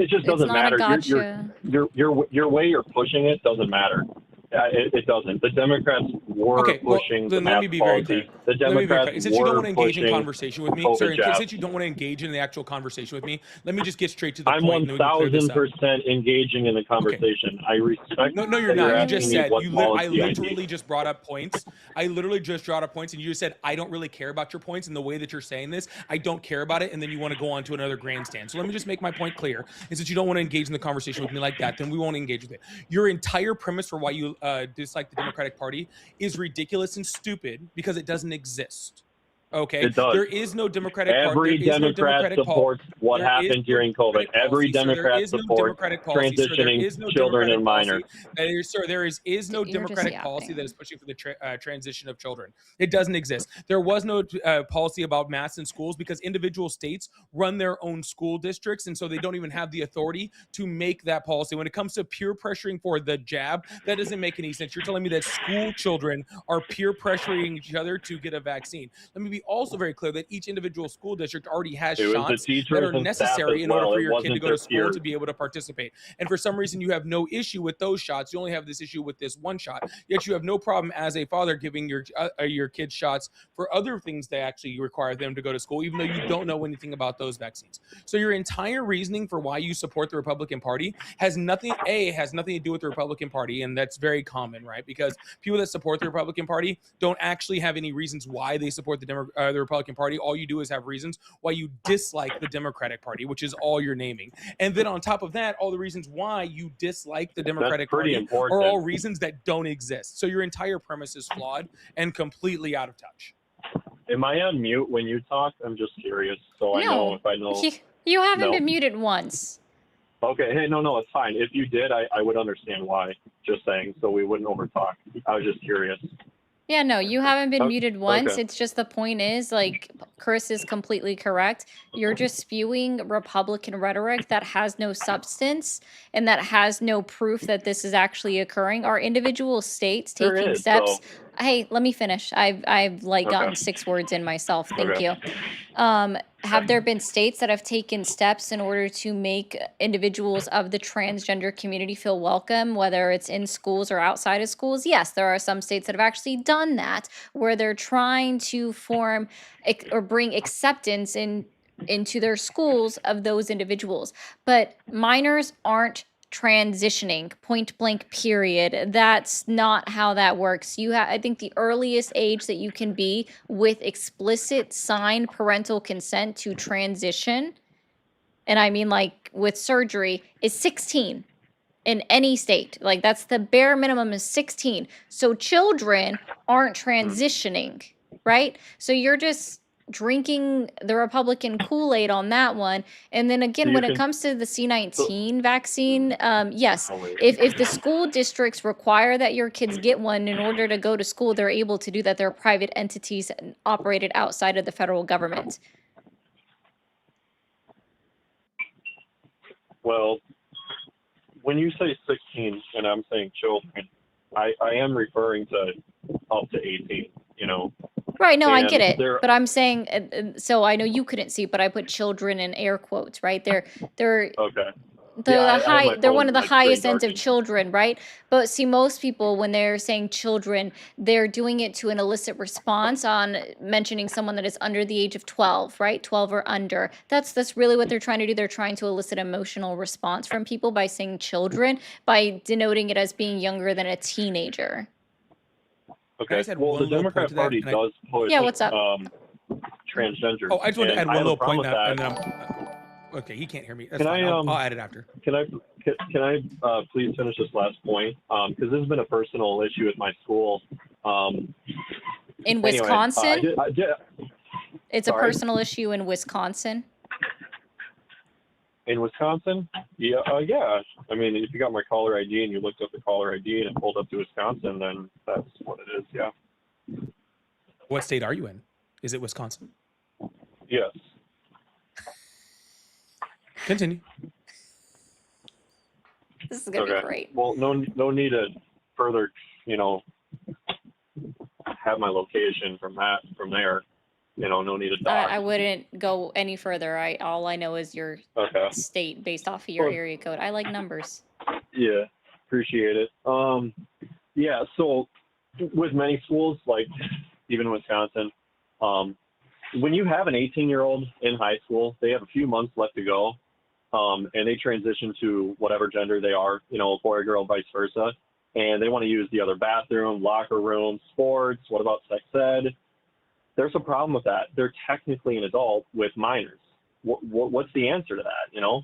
just It's doesn't not a matter. gotcha. Your way you're pushing it doesn't matter. It doesn't. The Democrats were Okay, well, pushing then the let mask me be very policy. clear. The Let me be very Democrats clear. Since you don't were want to engage in pushing conversation with me, COVID sir, jabs. since you don't want to engage in the actual conversation with me, let me just get straight to the I'm point. and then we can clear this up. 1,000% engaging in the conversation. I respect. No, you're that not. You asking just me said what I policy literally just brought up points. I literally just brought up points, and you just said I don't really care about your points. And the way that you're saying this, I don't care about it. And then you want to go on to another grandstand. So let me just make my point clear: is that you don't want to engage in the conversation with me like that, then we won't engage with it. Your entire premise for why you dislike the Democratic Party is ridiculous and stupid because it doesn't exist. Okay, It does. there is no Democratic Party. Every There is no Democrat Democratic supports what There is happened no during COVID. Democratic Every policy, sir. There Democrat is no supports Democratic policy, sir. There transitioning is no children Democratic and policy. minors. Sir, there is no You're just Democratic policy yapping. that is pushing for the transition of children. It doesn't exist. There was no policy about masks in schools because individual states run their own school districts, and so they don't even have the authority to make that policy. When it comes to peer pressuring for the jab, that doesn't make any sense. You're telling me that school children are peer pressuring each other to get a vaccine. Let me be also very clear that each individual school district already has It was the shots that teachers are and staff necessary as in order well. for It your kid to wasn't go to just school peers. to be able to participate. And for some reason, you have no issue with those shots. You only have this issue with this one shot. Yet you have no problem as a father giving your kids shots for other things that actually require them to go to school, even though you don't know anything about those vaccines. So your entire reasoning for why you support the Republican Party has nothing to do with the Republican Party, and that's very common, right? Because people that support the Republican Party don't actually have any reasons why they support the Republican Party. All you do is have reasons why you dislike the Democratic Party, which is all you're naming. And then on top of that, all the reasons why you dislike the Democratic pretty Party important. are all reasons that don't exist. So your entire premise is flawed and completely out of touch. Am I on mute when you talk? I'm just curious, so I know if I know. You haven't No. been muted once. Okay, hey, no, it's fine. If you did, I would understand why. Just saying, so we wouldn't overtalk. I was just curious. Yeah, no, you haven't been Okay, muted once. okay. It's just the point is, like, Chris is completely correct. You're just spewing Republican rhetoric that has no substance and that has no proof that this is actually occurring. Are individual states There taking is, steps? so- Hey, let me finish. I've like Okay. gotten 6 words in myself. Thank Okay. you. Have there been states that have taken steps in order to make individuals of the transgender community feel welcome, whether it's in schools or outside of schools? Yes, there are some states that have actually done that, where they're trying to form or bring acceptance into their schools of those individuals. But minors aren't transitioning, point blank, period. That's not how that works. I think the earliest age that you can be with explicit signed parental consent to transition, and I mean like with surgery, is 16 in any state. Like that's the bare minimum is 16. So children aren't transitioning, right? So you're just drinking the Republican Kool-Aid on that one. And then again, So when you it can- comes to the C19 vaccine, yes, Oh, wait. if the school districts require that your kids get one in order to go to school, they're able to do that. They're private entities operated outside of the federal government. Well, when you say 16 and I'm saying children, I am referring to up to 18, you know. Right, no, I And get it. there- But I'm saying, so I know you couldn't see, but I put children in air quotes, right? They're Okay. they're Yeah, I the have my high they're one phone, of the like, pretty highest ends of darkened. children, right? But see, most people when they're saying children, they're doing it to an illicit response on mentioning someone that is under the age of 12, right? 12 or under. That's really what they're trying to do. They're trying to elicit emotional response from people by saying children, by denoting it as being younger than a teenager. Okay. just add Well, one the little point Democrat to that, Party and I- does push Yeah, what's up? transgender. Oh, I just want to add one have a little point problem that, with and then I'm okay. He can't hear me. That's Can fine. I, I'll add it after. Can I please finish this last point? Because this has been a personal issue at my school. In Anyway, Wisconsin, I did, it's a sorry? personal issue in Wisconsin. in Wisconsin, yeah. I mean, if you got my caller ID and you looked up the caller ID and it pulled up to Wisconsin, then that's what it is. Yeah. What state are you in? Is it Wisconsin? Yes. Continue. This is gonna be great. Well, no need to further, have my location from there. No need to talk. I wouldn't go any further. All I know is your Okay. state based off of your Well- area code. I like numbers. Yeah, appreciate it. Yeah, so with many schools, like even Wisconsin, when you have an 18-year-old in high school, they have a few months left to go, and they transition to whatever gender they are, a boy or girl, vice versa, and they want to use the other bathroom, locker room, sports. What about sex ed? There's a problem with that. They're technically an adult with minors. What's the answer to that?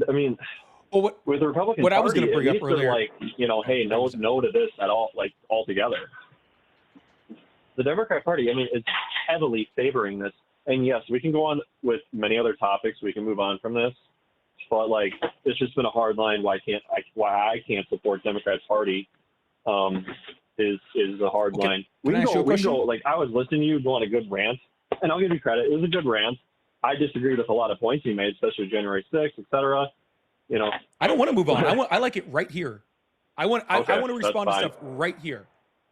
I mean, Well, with the Republican what I Party, was gonna bring at up least they're earlier- like, hey, no to this at all, like altogether. the Democrat Party, I mean, is heavily favoring this. And yes, we can go on with many other topics. We can move on from this, but like, it's just been a hard line. Why I can't support Democrat Party is a hard line. Can I ask you a question? Like, I was listening to you go on a good rant, and I'll give you credit. It was a good rant. I disagreed with a lot of points you made, especially January 6th, et cetera. You know, I don't want to move on. I like it right here. I want to Okay, respond to that's stuff right here.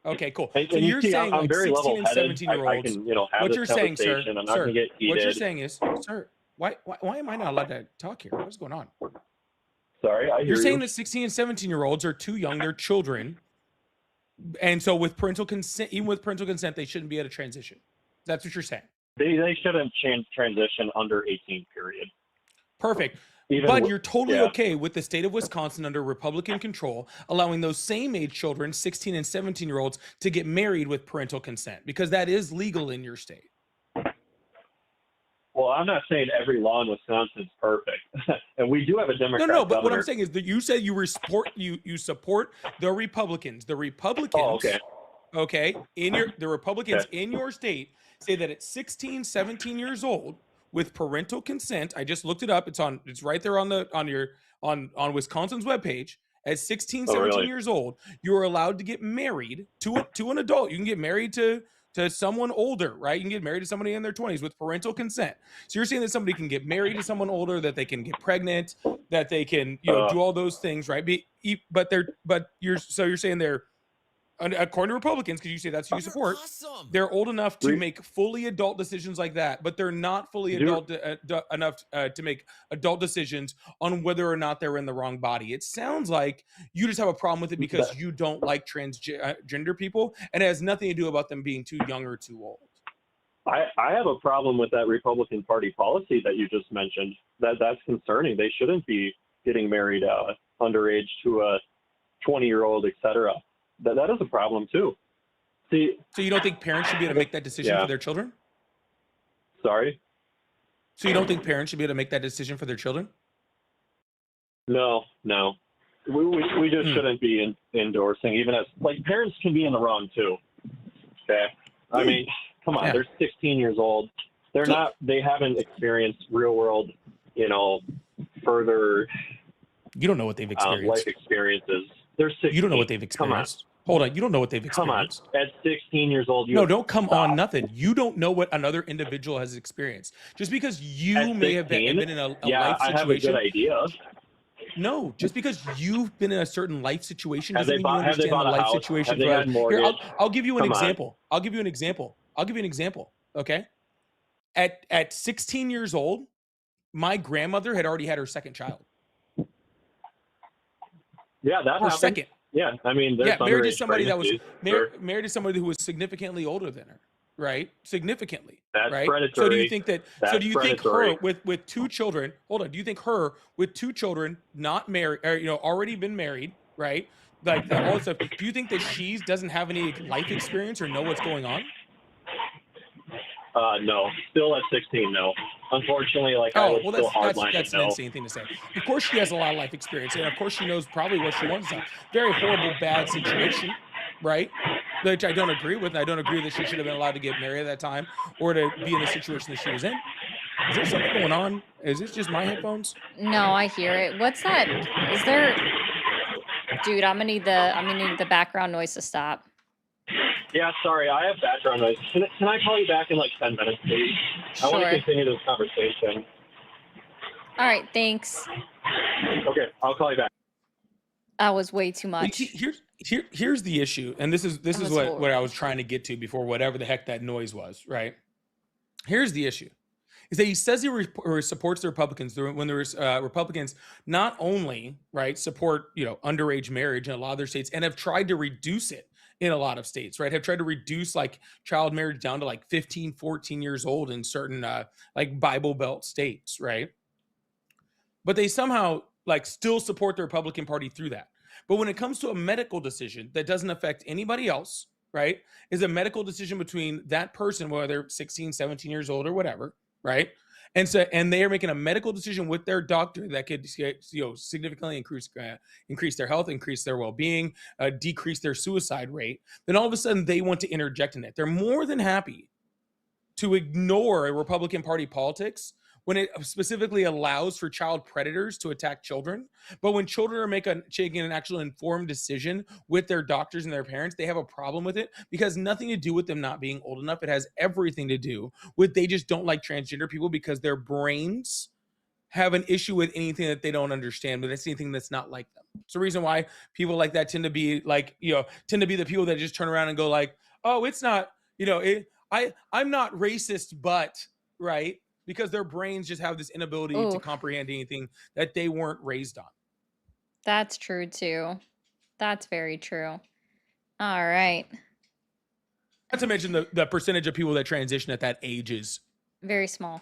Okay, cool. And, So and you're you see, saying I'm like very 16 and level-headed. 17-year-olds. I can, have What this you're saying, sir, conversation. I'm not going to get heated. what you're saying is, sir, why am I not allowed to talk here? What's going on? Sorry, I hear You're saying you. that 16 and 17-year-olds are too young, they're children. And so with parental consent, even with parental consent, they shouldn't be able to transition. That's what you're saying. They shouldn't transition under 18, period. Perfect. Even But with- you're totally yeah. okay with the state of Wisconsin under Republican control, allowing those same age children, 16 and 17-year-olds, to get married with parental consent, because that is legal in your state. Well, I'm not saying every law in Wisconsin is perfect, and we do have a Democrat No, but what governor. I'm saying is that you said you support the Republicans. The Republicans, Oh, okay. okay, the Republicans in your state say that at 16, 17 years old, with parental consent, I just looked it up. It's right there on Wisconsin's webpage. At 16, 17 really? years old, you are allowed to get married to an adult. You can get married to someone older, right? You can get married to somebody in their 20s with parental consent. So you're saying that somebody can get married to someone older, that they can get pregnant, that they can, do all those things, right? But you're saying they're, according to Republicans, because you say that's who you support, they're old enough to make fully adult decisions like that, but they're not fully adult enough to make adult decisions on whether or not they're in the wrong body. It sounds like you just have a problem with it because you don't like transgender people, and it has nothing to do about them being too young or too old. I have a problem with that Republican Party policy that you just mentioned. That's concerning. They shouldn't be getting married underage to a 20-year-old, et cetera. That is a problem too. See, so you don't think parents should be able to make that decision for their children? Sorry? So you don't think parents should be able to make that decision for their children? No. We just shouldn't be endorsing, even as, like, parents can be in the wrong too. Okay? I mean, come on, they're 16 years old. They haven't experienced real world, further. You don't know what they've experienced. Life experiences. They're 16. You don't know what they've experienced. Hold on. You don't know what they've experienced. Come on. At 16 years old, No, don't come on nothing. You don't know what another individual has experienced. Just because you may have been in a life situation. I have a good idea. No, just because you've been in a certain life situation Have doesn't they mean you bought- have they understand the bought a life house? situation. Have they for had others. mortgage? Here, I'll give you an Come on. example. I'll give you an example. Okay. At 16 years old, my grandmother had already had her second child. Yeah, that Her happened. second. Yeah, I mean, there's Married to underage somebody that was pregnancies, sure. married to somebody who was significantly older than her, right? Significantly. That's right? predatory. So do you think that? That's so do you think predatory. her with two children? Hold on. Do you think her with two children, not married, or already been married, right? Like all this stuff. Do you think that she doesn't have any life experience or know what's going on? No, still at 16, no. Unfortunately, I Oh, was well, still that's hardlining, an no. insane thing to say. Of course, she has a lot of life experience, and of course, she knows probably what she wants. It's a very horrible, bad situation, right? Which I don't agree with. And I don't agree that she should have been allowed to get married at that time or to be in the situation that she was in. Is there something going on? Is this just my headphones? No, I hear it. What's that? Is there? Dude, I'm gonna need the background noise to stop. Yeah, sorry, I have background noise. Can I call you back in 10 minutes, please? I want to Sure. continue this conversation. All right, thanks. Okay, I'll call you back. That was way too much. Here's the issue, and this is was what I horrible. was trying to get to before whatever the heck that noise was. Right? Here's the issue: is that he says he supports the Republicans when there's Republicans not only support underage marriage in a lot of their states and have tried to reduce it in a lot of states, right? Have tried to reduce child marriage down to 15, 14 years old in certain Bible Belt states, right? But they somehow still support the Republican Party through that. But when it comes to a medical decision that doesn't affect anybody else, right? Is a medical decision between that person, whether they're 16, 17 years old or whatever, right? and they are making a medical decision with their doctor that could significantly increase their health, increase their well-being, decrease their suicide rate, then all of a sudden they want to interject in it. They're more than happy to ignore a Republican Party politics when it specifically allows for child predators to attack children. But when children are making an actual informed decision with their doctors and their parents, they have a problem with it, because nothing to do with them not being old enough. It has everything to do with they just don't like transgender people because their brains have an issue with anything that they don't understand, but it's anything that's not like them. It's the reason why people like that tend to be the people that just turn around and go like, oh, it's not, I'm not racist, but, right? Because their brains just have this inability to comprehend anything that they weren't raised on. That's true too. That's very true. All right. Not to mention the percentage of people that transition at that age is very small.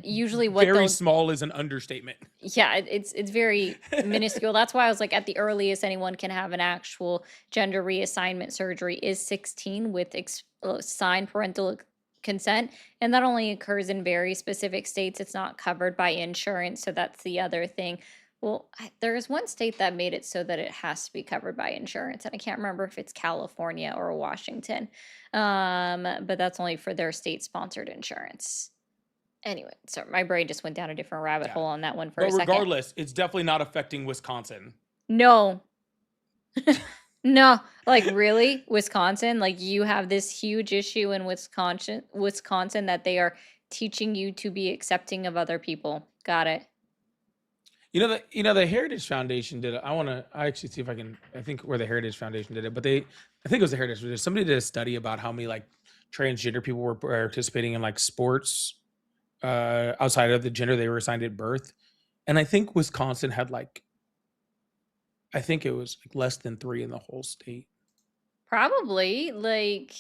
Usually what very small is an understatement. Yeah, it's very minuscule. That's why I was like, at the earliest anyone can have an actual gender reassignment surgery is 16 with signed parental consent, and that only occurs in very specific states. It's not covered by insurance, so that's the other thing. Well, there's one state that made it so that it has to be covered by insurance, and I can't remember if it's California or Washington, but that's only for their state-sponsored insurance. Anyway, so my brain just went down a different rabbit hole on that one for a second. But regardless, it's definitely not affecting Wisconsin. No. No, like really? Wisconsin? Like you have this huge issue in Wisconsin that they are teaching you to be accepting of other people. Got it. The Heritage Foundation did it. I actually see if I think where the Heritage Foundation did it, but I think it was the Heritage Foundation. Somebody did a study about how many like transgender people were participating in like sports outside of the gender they were assigned at birth. And I think Wisconsin had I think it was like less than 3 in the whole state. Probably. Like,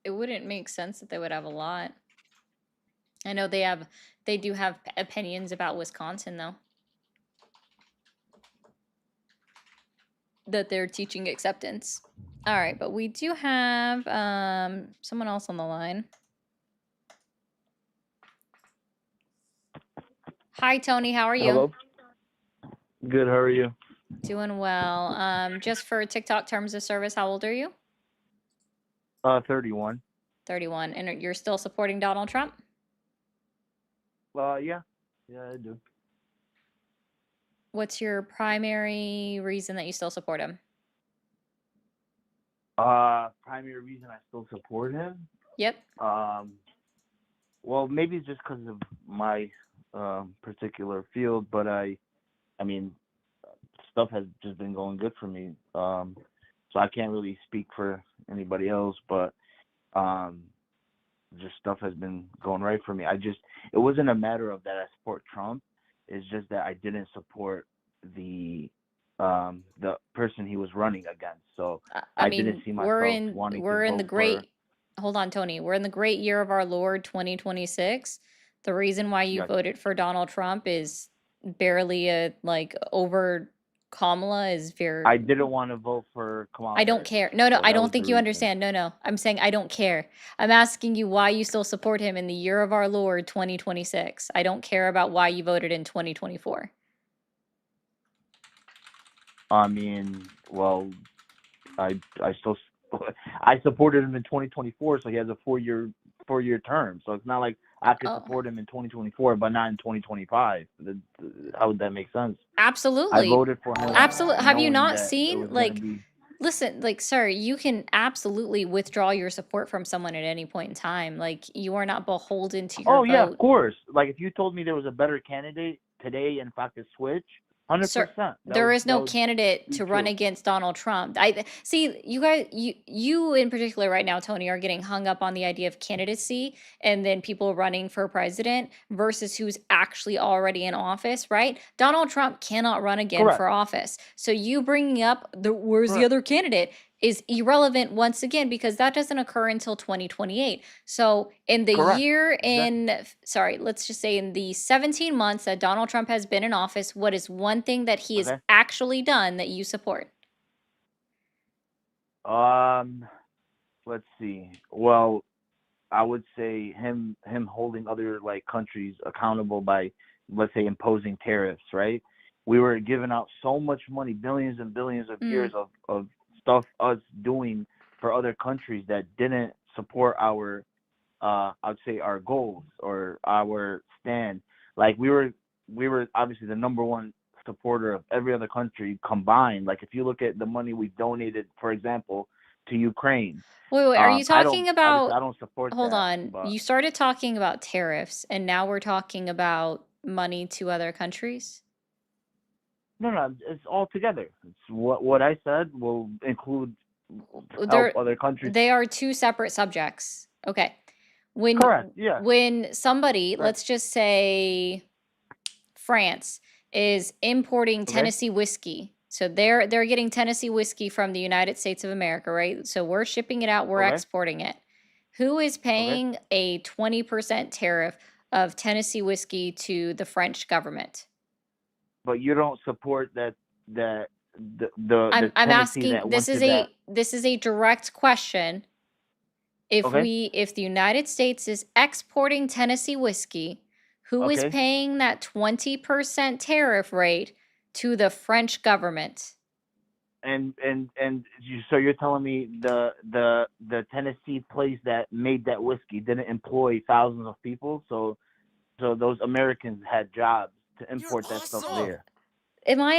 it wouldn't make sense that they would have a lot. I know they do have opinions about Wisconsin though. That they're teaching acceptance. All right, but we do have someone else on the line. Hi, Tony. How are you? Hello. Good. How are you? Doing well. Just for TikTok terms of service, how old are you? 31. 31. And you're still supporting Donald Trump? Yeah. Yeah, I do. What's your primary reason that you still support him? Primary reason I still support him? Yep. Well, maybe it's just because of my particular field, but I mean, stuff has just been going good for me. So I can't really speak for anybody else, but just stuff has been going right for me. It wasn't a matter of that I support Trump. It's just that I didn't support the person he was running against. So I didn't see myself wanting to vote for. Hold on, Tony. We're in the great year of our Lord 2026. The reason why you voted for Donald Trump is barely over Kamala is very. I didn't want to vote for Kamala. I don't care. No, I don't think you understand. No. I'm saying I don't care. I'm asking you why you still support him in the year of our Lord 2026. I don't care about why you voted in 2024. I mean, well, I supported him in 2024, so he has a four-year term. So it's not like I could support him in 2024, but not in 2025. How would that make sense? Absolutely. I voted for him. Absolutely. Have you not seen listen, sir, you can absolutely withdraw your support from someone at any point in time. Like, you are not beholden to your vote. Yeah, of course. Like, if you told me there was a better candidate today and if I could switch, 100%. Sir, there is no candidate to run against Donald Trump. I see you guys, you in particular right now, Tony, are getting hung up on the idea of candidacy and then people running for president versus who's actually already in office, right? Donald Trump cannot run again for office. So you bringing up where's the other candidate is irrelevant once again, because that doesn't occur until 2028. So in the let's just say in the 17 months that Donald Trump has been in office, what is one thing that he has actually done that you support? Let's see. Well, I would say him holding other like countries accountable by, let's say, imposing tariffs, right? We were giving out so much money, billions and billions of years of stuff us doing for other countries that didn't support our I'd say our goals or our stand. Like we were obviously the number one supporter of every other country combined. Like if you look at the money we donated, for example, to Ukraine. Wait, are you I talking don't about, support hold that, on, but you started talking about tariffs and now we're talking about money to other countries? no, it's all together. It's what I said will include help They're, other countries. they are two separate subjects. Okay. When Correct. Yeah. when somebody, Right. let's just say France, is importing Okay. Tennessee whiskey. So they're getting Tennessee whiskey from the United States of America, right? So we're shipping it out, we're Okay. exporting it. Who is paying a 20% tariff of Tennessee whiskey to the French government? But you don't support that the I'm Tennessee asking, that this went is to that. this is a direct question. If Okay. if the United States is exporting Tennessee whiskey, who is Okay. paying that 20% tariff rate to the French government? And so you're telling me the Tennessee place that made that whiskey didn't employ thousands of people, so those Americans had jobs to import that stuff there. Am I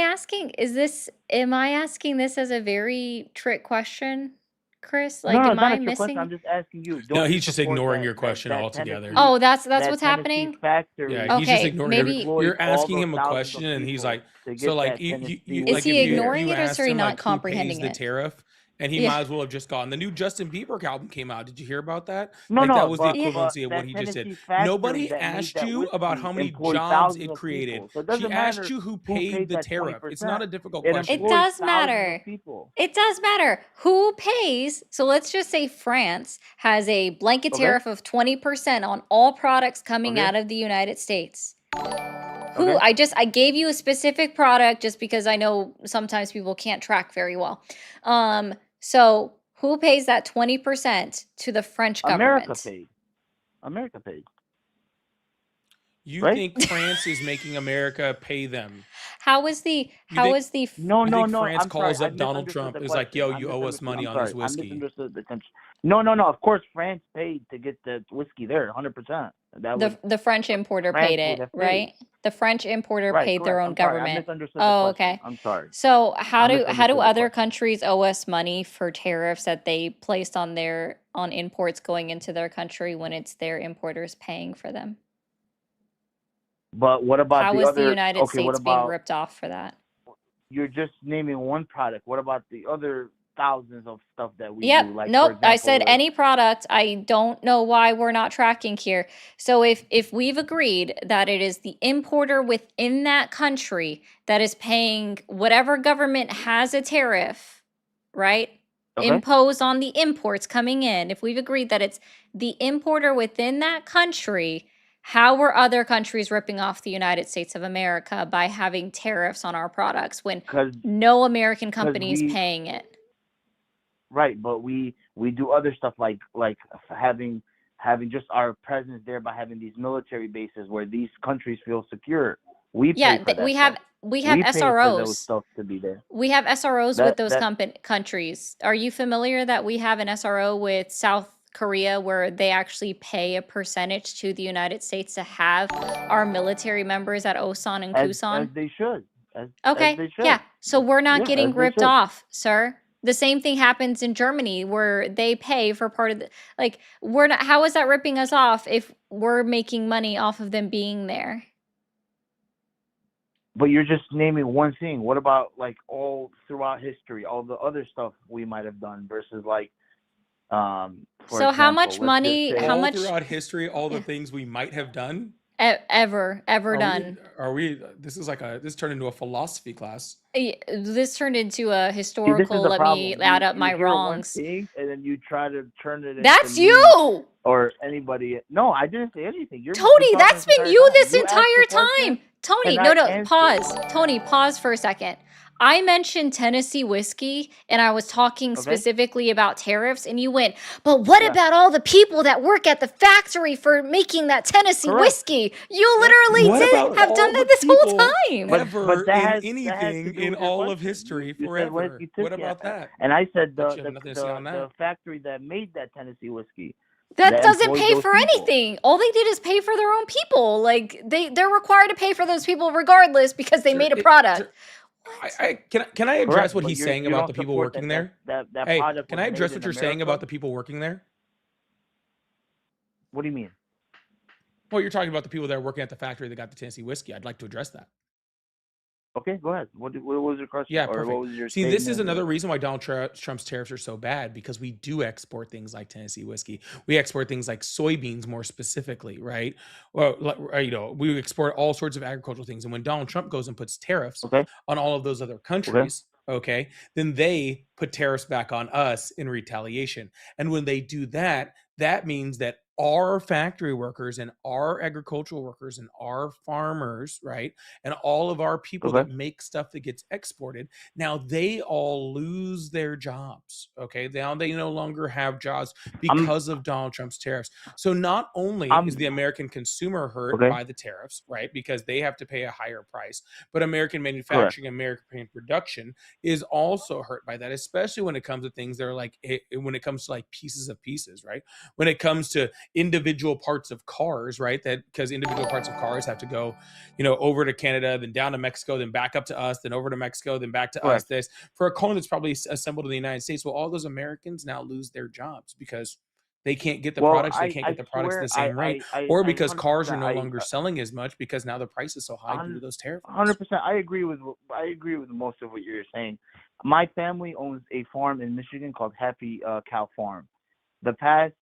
asking this as a very trick question, Chris? No, Like, it's am not I a trick question. missing? I'm just asking you. No, Don't you he's just support ignoring that your question altogether. Tennessee Oh, that's that what's Tennessee happening? factory? Yeah, he's just Okay, ignoring maybe employed you're all asking those him a thousands of question and he's people like, to so get like that you Tennessee Is like he if whiskey you there. ignoring it or is asked he him not like who pays comprehending the it? tariff, and he Yeah. might as well have just gone. The new Justin Bieber album came out. Did you hear about that? No, Like that no, was the but equivalency of what that he just said. Tennessee factory Nobody that made asked that you about how whiskey many employed jobs thousands it of created. people. So it She doesn't asked matter you who who paid paid the that tariff. It's not 20%. a difficult It question. It employs does thousands matter. of people. It does matter who pays. So let's just say France has a blanket Okay. tariff of 20% on all products coming Okay. out of the United States. Who Okay. I gave you a specific product just because I know sometimes people can't track very well. So who pays that 20% to the French America government? paid. America paid. You Right? think France is making America pay them? How is the You think No, you no, think no. France I'm sorry. calls I up Donald misunderstood Trump the is like, question. yo, I you owe us misunderstood. money I'm on this sorry. I whiskey? misunderstood the country. No, no, no. Of course, France paid to get the whiskey there. 100%. That was the French importer France paid would it, have paid. right? The French importer Right. paid their Correct. own I'm sorry. I government. misunderstood the Oh, question. okay. I'm sorry. So how I do misunderstood the other question. countries owe us money for tariffs that they placed on imports going into their country when it's their importers paying for them? But what about How the is the other? United Okay. What States being about ripped off for that? you're just naming one product? What about the other thousands of stuff that we Yep. do? Like, for Nope. I example, said like any product. I don't know why we're not tracking here. So if we've agreed that it is the importer within that country that is paying whatever government has a tariff, right? okay. Imposed on the imports coming in. If we've agreed that it's the importer within that country, how were other countries ripping off the United States of America by having tariffs on our products when Because no American company is we paying it? right, but we do other stuff like having just our presence there by having these military bases where these countries feel secure. We pay Yeah, for that we stuff. have We pay for those SROs. stuff to be there. We have SROs with That those countries. Are you familiar that we have an SRO with South Korea where they actually pay a percentage to the United States to have our military members at Osan and as Kusan? they should. As Okay, they should. yeah. So we're not Yeah, getting as they ripped should. off, sir. The same thing happens in Germany where they pay for part of the, like, we're not, how is that ripping us off if we're making money off of them being there? But you're just naming one thing. What about like all throughout history, all the other stuff we might have done versus like for So how example, much let's just money, say how All much throughout history, all the yeah, things we might have done. ever Are done? this is like this turned into a philosophy class. This turned into a see, this historical, is the let me problem. add up You my hear one wrongs. thing and then you try to turn it into That's me you! or anybody. No, I didn't say anything. You've been Tony, talking that's this been entire you time. this You asked the entire question time. Tony, and no, I no, answered. pause. Tony, pause for a second. I mentioned Tennessee whiskey and I was talking Okay. specifically about tariffs, and you went, but what Yeah. about all the people that work at the factory for making that Tennessee Correct. whiskey? You Yep. literally What about have all done the that this whole people time. But ever that in has to anything do in with your all of question. history You said forever? whiskey What too. Yeah. about that? And I said But the you have nothing the to say on the, that. the factory that made that Tennessee whiskey That that doesn't employed pay those for people. anything. All they did is pay for their own people. Like they're required to pay for those people regardless because they Sir, made a it, product. sir, What? can I address Correct. what But he's saying you about don't the people support working that there? that Hey, product can was I made address in what you're saying America. about the people working there? What do you mean? Well, you're talking about the people that are working at the factory that got the Tennessee whiskey. I'd like to address that. Okay, go ahead. What was your question, Yeah, or what perfect. was your See, this is statement? another reason why Donald Trump's tariffs are so bad, because we do export things like Tennessee whiskey. We export things like soybeans more specifically, right? Well, we export all sorts of agricultural things. And when Donald Trump goes and puts tariffs Okay. on all of those other countries, okay, then they put tariffs back on us in retaliation. And when they do that, that means that our factory workers and our agricultural workers and our farmers, right, and all of our people Okay. that make stuff that gets exported, now they all lose their jobs. Okay, now they no longer have jobs because of Donald Trump's tariffs. So not only is the American consumer hurt Okay. by the tariffs, right, because they have to pay a higher price, but American manufacturing, American production is also hurt by that, especially when it comes to things that are like, when it comes to like pieces, right? When it comes to individual parts of cars, right? That because individual parts of cars have to go, over to Canada, then down to Mexico, then back up to us, then over to Mexico, then back to us. This for a car that's probably assembled in the United States. Well, all those Americans now lose their jobs because they can't get the products. They can't get the products at the same rate, or because cars are no longer selling as much because now the price is so high due to those tariffs. 100%. I agree with most of what you're saying. My family owns a farm in Michigan called Happy Cow Farm. The past,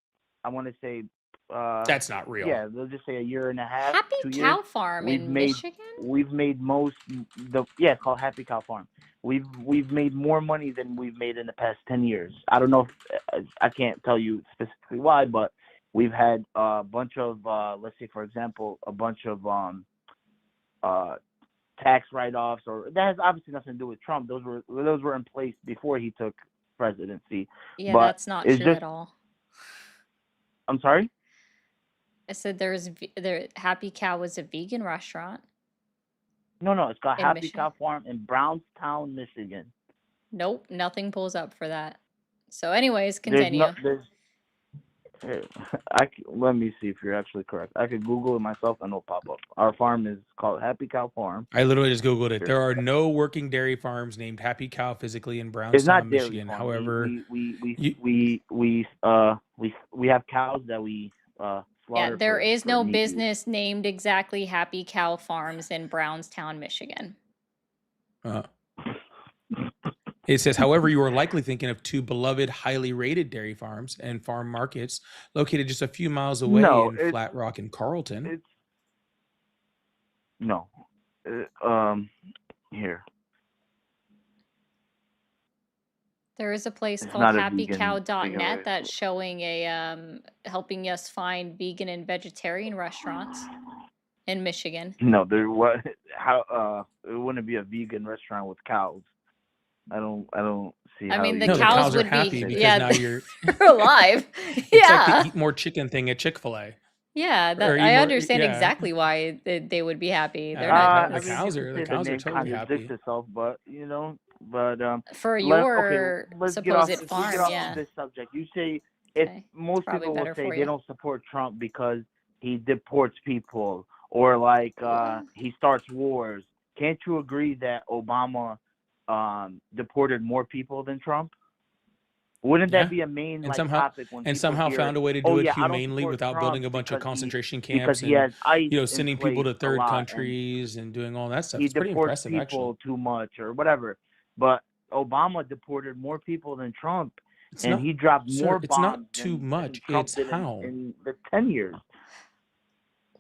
I want to say, that's not real. Yeah, they'll just say a year and a half. Happy 2 Cow years. Farm in Michigan? We've made it's called Happy Cow Farm. We've made more money than we've made in the past 10 years. I don't know if I can't tell you specifically why, but we've had a bunch of let's say, for example, a bunch of tax write-offs, or that has obviously nothing to do with Trump. Those were in place before he took presidency. Yeah, but that's not true at all. I'm sorry? I said Happy Cow was a vegan restaurant. No, it's called In Happy Michigan. Cow Farm in Brownstown, Michigan. Nope, nothing pulls up for that. So anyways, continue. Let me see if you're actually correct. I could Google it myself and it'll pop up. Our farm is called Happy Cow Farm. I literally just Googled it. There are no working dairy farms named Happy Cow physically in It's Brownstown, not dairy Michigan. farm. However, we have cows that we slaughter. Yeah, there is for no meat use. business named exactly Happy Cow Farms in Brownstown, Michigan. it says, however, you are likely thinking of two beloved, highly rated dairy farms and farm markets located just a few miles away in Flat Rock and Carlton. Here. There is a place It's called not a vegan happycow.net that's showing helping us find vegan and vegetarian restaurants in Michigan. No, it wouldn't be a vegan restaurant with cows. I don't see how. I mean, the No, cows the cows would are happy be because yeah, now you're they're alive. it's Yeah. like the eat more chicken thing at Chick-fil-A. Yeah, Or eat I more- understand yeah. exactly why they would be happy. They're I not mean, the cows are totally happy. Itself, but for okay, your let's get off, supposed farm, let's get off yeah. this subject. You say if Okay. most probably people will better say for they you. don't support Trump because he deports people or like he starts wars. Can't you agree that Obama deported more people than Trump? Wouldn't Yeah. that be a main And like somehow topic when and people somehow hear, found a way to "Oh, do it yeah, I don't humanely support without Trump building a bunch of because concentration because camps he has and ICE sending in people to place a third lot, and countries and doing all that stuff. he It's pretty deports impressive, actually. people too much or whatever." But Obama deported more people than Trump, It's and not, he dropped sir, more it's bombs not too than much. Trump It's did how. in the 10 years.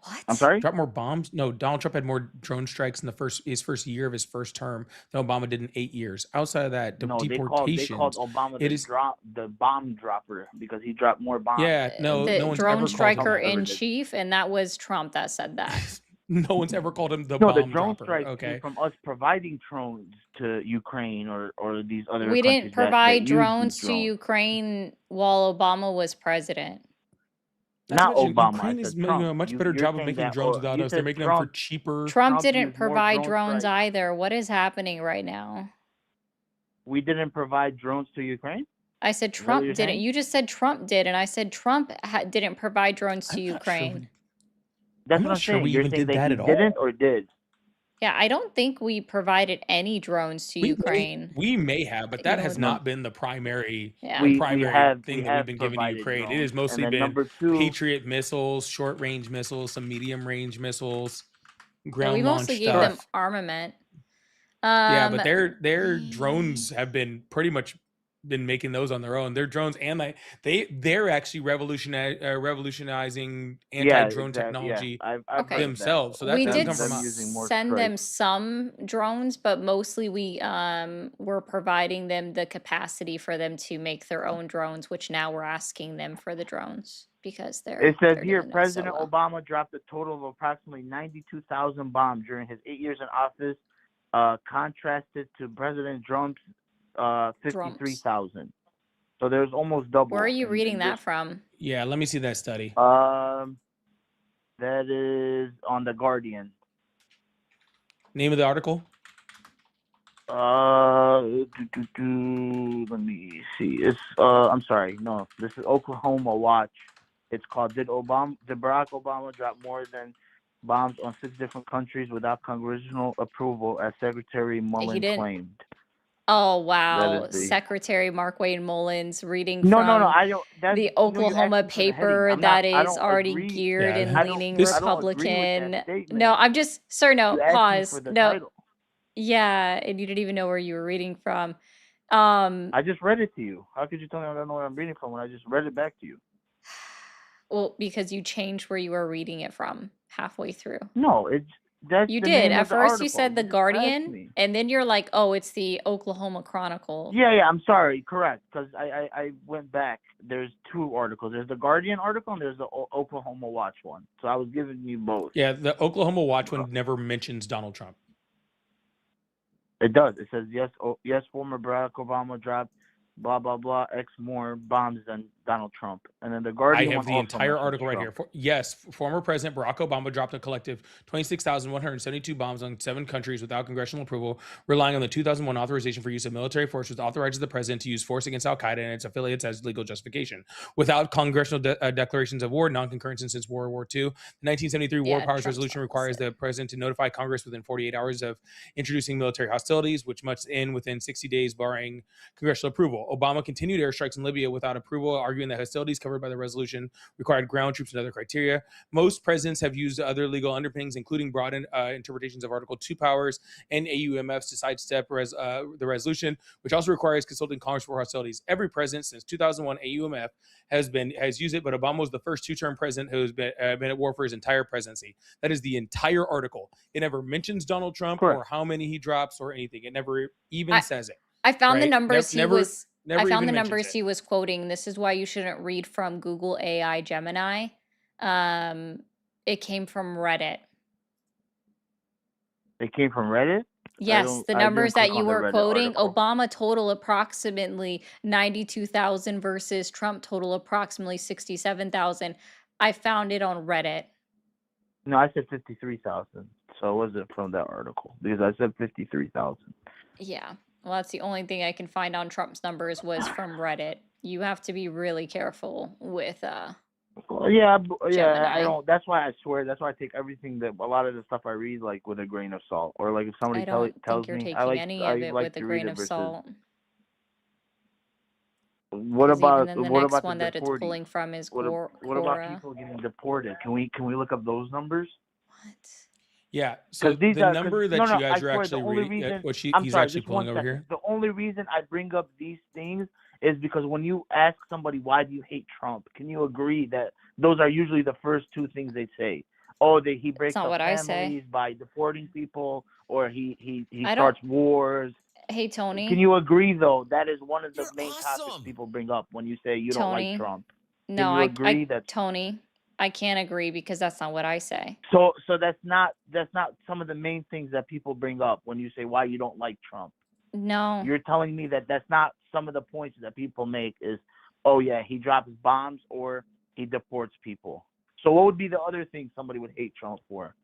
What? I'm sorry? Drop more bombs? No, Donald Trump had more drone strikes in his first year of his first term than Obama did in 8 years. Outside of that, No, they deportations. called Obama It is the bomb dropper because he dropped more bombs. yeah. No, The no one's drone ever called him striker that. in chief, and that was Trump that said that. No one's ever called him the No, the bomb drone dropper. strike came Okay. from us providing drones to Ukraine or these other We countries didn't that provide use drones these to drones. Ukraine while Obama was president. Not to Not mention, Obama. Ukraine I is said making Trump. a much better You're job of saying making that, drones or without you us. They're said making them for Trump. cheaper. Trump Trump didn't used more provide drone drones strikes. either. What is happening right now? We didn't provide drones to Ukraine. I said Is that what Trump you're didn't. saying? You just said Trump did, and I said Trump didn't provide drones to I'm not sure. Ukraine. That's I'm what not I'm sure saying. we You're even saying did that that he at all. didn't or did. Yeah, I don't think we provided any drones to Ukraine. We may have, but You that know, has No, not been the primary yeah. the we primary have thing that we've been giving to provided Ukraine. It drones, has and mostly then been number two, Patriot missiles, short range missiles, some medium range missiles, Yeah, we ground launch mostly gave them stuff. armament. Yeah, but their drones have been pretty much been making those on their own. Their drones and they're actually revolutionizing anti-drone technology I've Okay. heard of that. themselves. So that We doesn't did come from them us. using more send them strikes. some drones, but mostly we were providing them the capacity for them to make their own drones, which now we're asking them for the drones because It says they're here, doing it so President well. Obama dropped a total of approximately 92,000 bombs during his 8 years in office, contrasted to President Trump's 53,000. So there's almost double. Where are you reading in that this. from? Yeah, let me see that study. That is on the Guardian. Name of the article? Let me see. It's I'm sorry. No, this is Oklahoma Watch. It's called "Did Barack Obama drop more than bombs on 6 different countries without congressional approval?" as Secretary Mullen didn't. claimed. Oh wow, is the- Secretary Mark Wayne Mullins reading No, from no, no. I don't. That's, the you Oklahoma asked me for the heading. paper I'm that not, I is don't already agree. geared and Yeah, leaning this- I don't agree with that Republican. statement. No, I'm just, sir, no, You asked me pause. for the No, title. yeah, and you didn't even know where you were reading from. I just read it to you. How could you tell me I don't know where I'm reading from when I just read it back to you? Well, because you changed where you were reading it from halfway through. No, that's You the did. name At of the first you article. said the just asked Guardian, me. and then you're like, oh, it's the Oklahoma Chronicle. Yeah, I'm sorry, correct. Because I went back. There's 2 articles. There's the Guardian article and there's the Oklahoma Watch one. So I was giving you both. Yeah, the Oklahoma Watch one never mentions Donald Trump. It does. It says yes, former Barack Obama dropped blah blah blah X more bombs than Donald Trump. And then the I Guardian have one the also entire mentions article right Trump. here. Yes, former President Barack Obama dropped a collective 26,172 bombs on 7 countries without congressional approval, relying on the 2001 authorization for use of military force, which authorizes the president to use force against Al Qaeda and its affiliates as legal justification. Without congressional declarations of war, non-concurrence since World War II, the 1973 War Yeah, Powers Trump's Resolution opposite. requires the president to notify Congress within 48 hours of introducing military hostilities, which must end within 60 days barring congressional approval. Obama continued airstrikes in Libya without approval, arguing that hostilities covered by the resolution required ground troops and other criteria. Most presidents have used other legal underpinnings, including broad interpretations of Article 2 powers and AUMFs to sidestep the resolution, which also requires consulting Congress for hostilities. Every president since 2001 AUMF has used it, but Obama was the first 2-term president who has been at war for his entire presidency. That is the entire article. It never mentions Donald Trump Correct. or how many he drops or anything. It never even says it. I found the Right? numbers Never I found even the mentions numbers it. he was quoting. This is why you shouldn't read from Google AI Gemini. It came from Reddit. It came from Reddit? Yes, the I didn't numbers that click you on the were Reddit quoting, article. Obama total approximately 92,000 versus Trump total approximately 67,000. I found it on Reddit. No, I said 53,000. So it wasn't from that article because I said 53,000. Yeah. Well, that's the only thing I can find on Trump's numbers was from Reddit. You have to be really careful with Well, yeah, I Gemini. don't. That's why I swear. That's why I take everything that a lot of the stuff I read like with a grain of salt, or like if somebody I don't tells think you're me, taking I like any I of it like with a to read grain it of versus. salt. What 'Cause even about then the what next about one the that it's deportees? pulling from is What about Quora. people getting deported? Can we look up those numbers? What? Yeah. So Because these the are number that no, you I guys are swear the actually only reading, reason what I'm he's sorry, actually just one pulling over second. here. The only reason I bring up these things is because when you ask somebody why do you hate Trump, can you agree that those are usually the first 2 things they say? Oh, he breaks not up what I say. families by deporting people, or he I starts don't. wars. Hey, Can Tony. you agree though that is one of the main topics people bring up when you say you don't like Tony. Trump? Can No, you agree that Tony. I can't agree because that's not what I say. So that's not some of the main things that people bring up when you say why you don't like Trump. No. You're telling me that that's not some of the points that people make is, oh yeah, he drops bombs or he deports people. So what would be the other thing somebody would hate Trump for?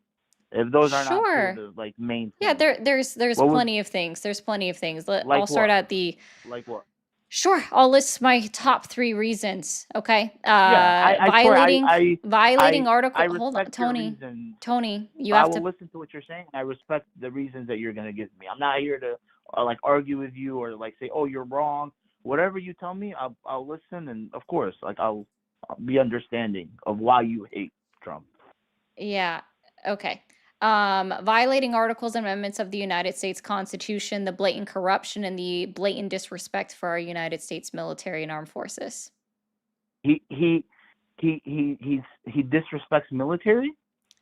If those are not two Sure. of the like main Yeah, things. there's What would- plenty of things. There's plenty of things. I'll Like start what? at the Like what? Sure, I'll list my top 3 reasons. Okay. Yeah, I swear, violating I article. Hold on, respect your Tony. reasons. Tony, you I have will to. listen to what you're saying. I respect the reasons that you're gonna give me. I'm not here to like argue with you or like say, oh, you're wrong. Whatever you tell me, I'll listen, and of course, like I'll be understanding of why you hate Trump. Yeah. Okay. Violating articles and amendments of the United States Constitution, the blatant corruption, and the blatant disrespect for our United States military and armed forces. He disrespects military.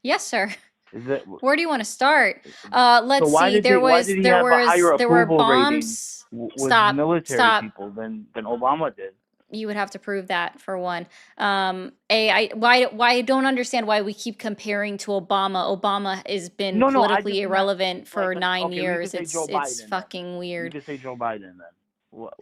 Yes, sir. Is that Where do you want to start? Let's why see. did There he- why was did he there have a was higher there were approval rating bombs. with Stop. military Stop. people than Obama did? You would have to prove that for one. Why I don't understand why we keep comparing to Obama. Obama has been No, I politically just meant, irrelevant for like, 9 okay, we years. could say Joe It's Biden. fucking You weird. could say Joe Biden then. Well,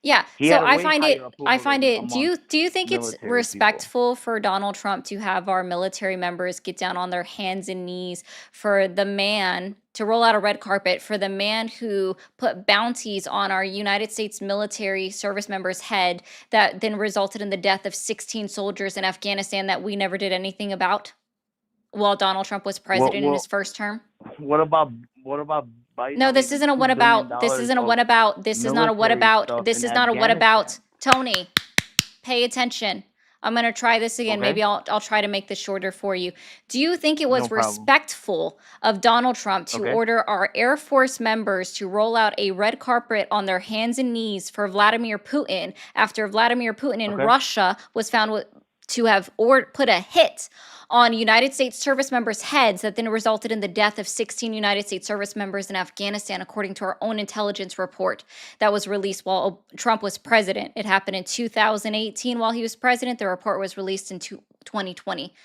Yeah. He So had a I way find higher it approval I find rating it do you think it's military people. respectful for Donald Trump to have our military members get down on their hands and knees for the man to roll out a red carpet for the man who put bounties on our United States military service members' head that then resulted in the death of 16 soldiers in Afghanistan that we never did anything about while Donald Trump was president in his first term? What about Biden? No, this isn't a what about. This isn't a what about. This is not a what about. This is not a what about. Tony, pay attention. I'm going to try this again. Okay. Maybe I'll try to make this shorter for you. Do you think it was No problem. respectful of Donald Trump to Okay. order our Air Force members to roll out a red carpet on their hands and knees for Vladimir Putin after Vladimir Putin in Okay. Russia was found to have put a hit on United States service members' heads that then resulted in the death of 16 United States service members in Afghanistan, according to our own intelligence report that was released while Trump was president. It happened in 2018 while he was president. The report was released in 2020.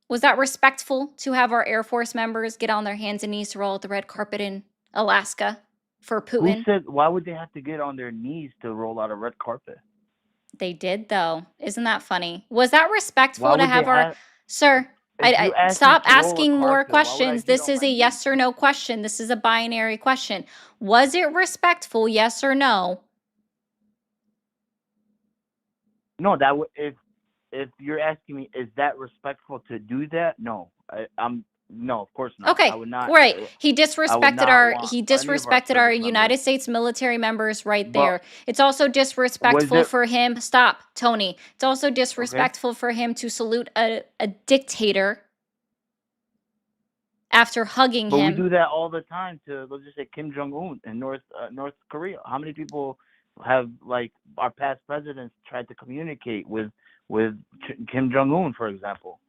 Was that respectful to have our Air Force members get on their hands and knees to roll out the red carpet in Alaska for Who Putin? said? Why would they have to get on their knees to roll out a red carpet? They did, though. Isn't that funny? Was that respectful Why to would have they our have- sir? If you ask me Stop to roll a asking more carpet, why would I questions. get This on is my a yes or no question. This is a binary question. Was it respectful? Yes or no? No, that would if you're asking me, is that respectful to do that? No, I'm no, of course not. Okay, I would not. great. He disrespected not our want he any of our disrespected our service United members. States military members right But there. It's also disrespectful it- for him. Stop, Tony. It's also disrespectful for him to salute a dictator after hugging But him. we do that all the time to, let's just say, Kim Jong Un in North Korea. How many people have, like, our past presidents tried to communicate with Kim Jong Un, for example?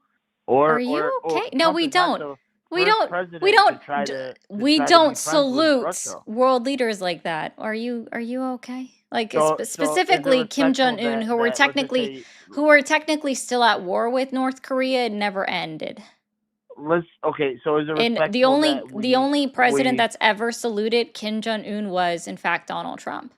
Are you okay? No, Trump we is not don't. the We first don't. president We to don't. try d- to we try to be don't friends with salute Russia. world leaders like that. Are you okay? Like So is it specifically Kim respectful Jong Un, that- who were that, let's just technically say- still at war with North Korea, it never ended. Okay, so is it And respectful the only that the only president we- that's ever saluted Kim Jong Un was, in fact, Donald Trump.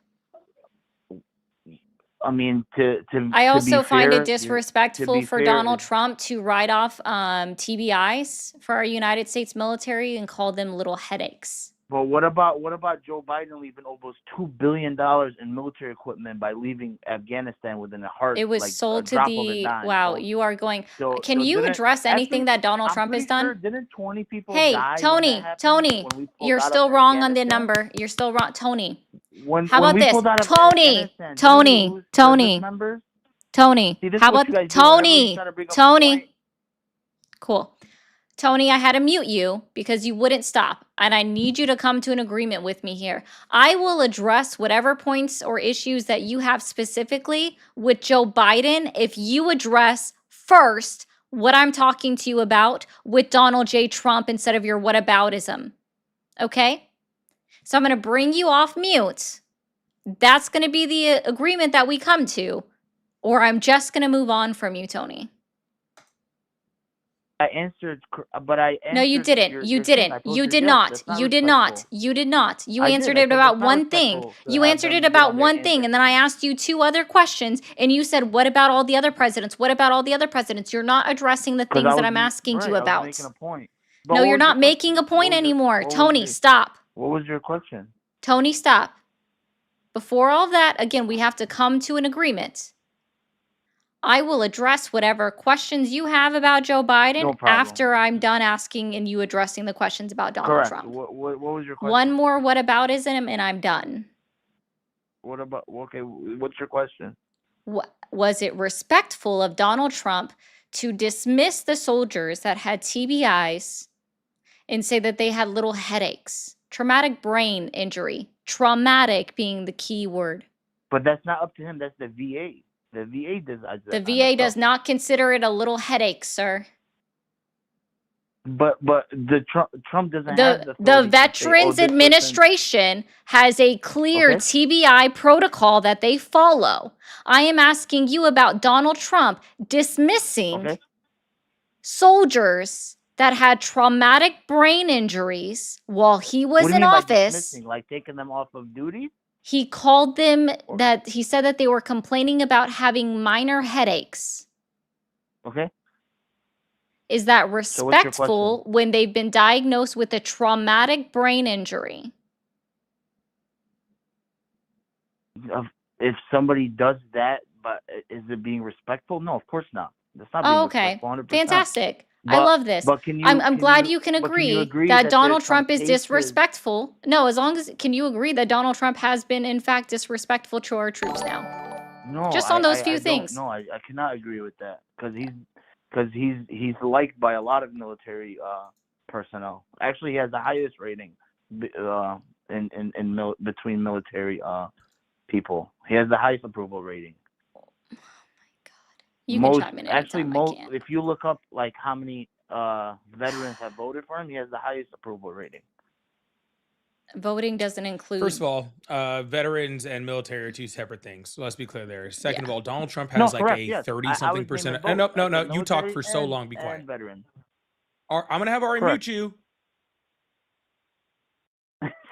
I mean, to I to also be find fair, it disrespectful be for fair, Donald it's- Trump to write off TBIs for our United States military and call them little headaches. But what about Joe Biden leaving almost $2 billion in military equipment by leaving Afghanistan within a heart? It was like, sold a to drop of a the dime. wow. So- You are going. so- Can so you didn't- address anything actually, that Donald I'm Trump has pretty done? sure, didn't 20 people Hey, die when Tony, that happened, Tony, when we pulled you're out of still wrong on the Afghanistan? number. You're still wrong, Tony. When, How when about we this, pulled out of Tony? Afghanistan, didn't we Tony, lose service Tony, members? Tony. See, this How is what about you guys do whenever you Tony? try to bring up a Tony. point. Cool. Tony, I had to mute you because you wouldn't stop. And I need you to come to an agreement with me here. I will address whatever points or issues that you have specifically with Joe Biden if you address first what I'm talking to you about with Donald J. Trump instead of your whataboutism. Okay? So I'm going to bring you off mute. That's going to be the agreement that we come to. Or I'm just going to move on from you, Tony. I answered, but I answered. No, you didn't. You your thing. didn't. I told You you did yes. not. That's not You did not. respectful. You did not. You I did. answered I it said about that's not one thing. respectful to You have answered them it get about on their one thing, anger. and then I asked you 2 other questions, and you said, "What about all the other presidents? What about all the other presidents?" You're not addressing the Because things I that was I'm asking right. you I was about. making a point. But No, what you're was your not making a question? point anymore. What was Tony, your stop. What was your question? Tony, stop. Before all that, again, we have to come to an agreement. I will address whatever questions you have about Joe Biden No problem. after I'm done asking and you addressing the questions about Donald Correct. Trump. What was your question? One more whataboutism and I'm done. What about? Okay, what's your question? Was it respectful of Donald Trump to dismiss the soldiers that had TBIs and say that they had little headaches, traumatic brain injury, traumatic being the key word? But that's not up to him. That's the VA. The VA decides The that kind VA of does stuff. not consider it a little headache, sir. But the Trump doesn't have The the authority to say, oh, Veterans this person. Administration has a clear Okay. TBI protocol that they follow. I am asking you about Donald Trump dismissing Okay. soldiers that had traumatic brain injuries while he What was do you in mean by office. dismissing? Like taking them off of duty? He called them that he said that they were complaining about having minor headaches. Okay. Is that So what's your respectful when they've been diagnosed with a traumatic brain injury? If somebody does that, but is it being respectful? No, of course not. That's not being Oh, okay. respectful. 100%. Fantastic. I But- love this. But can you? I'm glad you can but can you agree agree that there's Donald some Trump is cases- disrespectful. No, as long as can you agree that Donald Trump has been in fact disrespectful to our troops now? No, Just on those few I don't- things. No, I cannot agree with that because he's liked by a lot of military personnel. Actually, he has the highest rating between military people. He has the highest approval rating. You can chime in Actually, anytime, I can't. if you look up like how many veterans have voted for him, he has the highest approval rating. Voting doesn't include. First of all, veterans and military are 2 separate things. So let's be clear there. Second of all, Donald Trump No, has like correct, a yes. 30-something I percent. was naming No, both. no, I no. said You talked military for so and- long. Be quiet. and veterans. I'm going to have Ari Correct. mute you.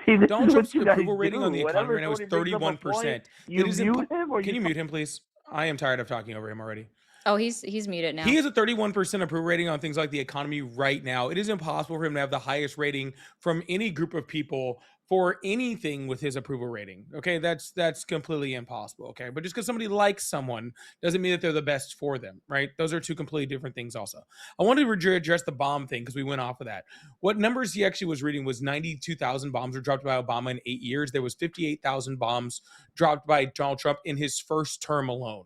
See, this Donald is what Trump's you guys approval rating on do. the economy Whenever right now is somebody brings up a point, 31%. You It is mute him or Can you mute him, please? I am tired of talking over him already. Oh, he's muted now. He has a 31% approval rating on things like the economy right now. It is impossible for him to have the highest rating from any group of people for anything with his approval rating. Okay, that's completely impossible. Okay, but just because somebody likes someone doesn't mean that they're the best for them, right? Those are 2 completely different things. Also, I wanted to address the bomb thing because we went off of that. What numbers he actually was reading was 92,000 bombs were dropped by Obama in 8 years. There was 58,000 bombs dropped by Donald Trump in his first term alone.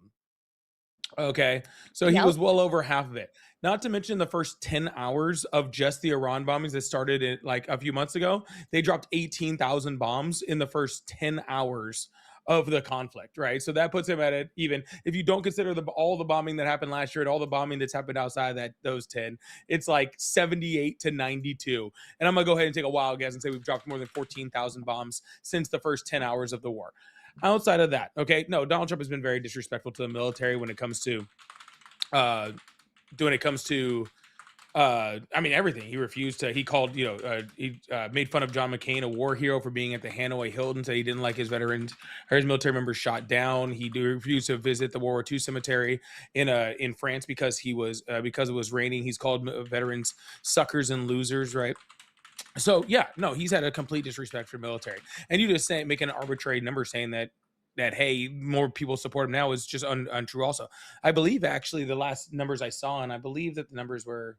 Okay, so he Yep. was well over half of it. Not to mention the first 10 hours of just the Iran bombings that started in like a few months ago. They dropped 18,000 bombs in the first 10 hours of the conflict, right? So that puts him at it even. If you don't consider all the bombing that happened last year and all the bombing that's happened outside of those 10, it's like 78 to 92. And I'm going to go ahead and take a wild guess and say we've dropped more than 14,000 bombs since the first 10 hours of the war. Outside of that, okay, no, Donald Trump has been very disrespectful to the military when it comes to everything. He refused to, he called, he made fun of John McCain, a war hero, for being at the Hanoi Hilton, said he didn't like his veterans or his military members shot down. He refused to visit the World War II cemetery in France because it was raining. He's called veterans suckers and losers, right? So yeah, no, he's had a complete disrespect for military. And you just make an arbitrary number saying that hey, more people support him now is just untrue. Also, I believe actually the last numbers I saw, and I believe that the numbers were,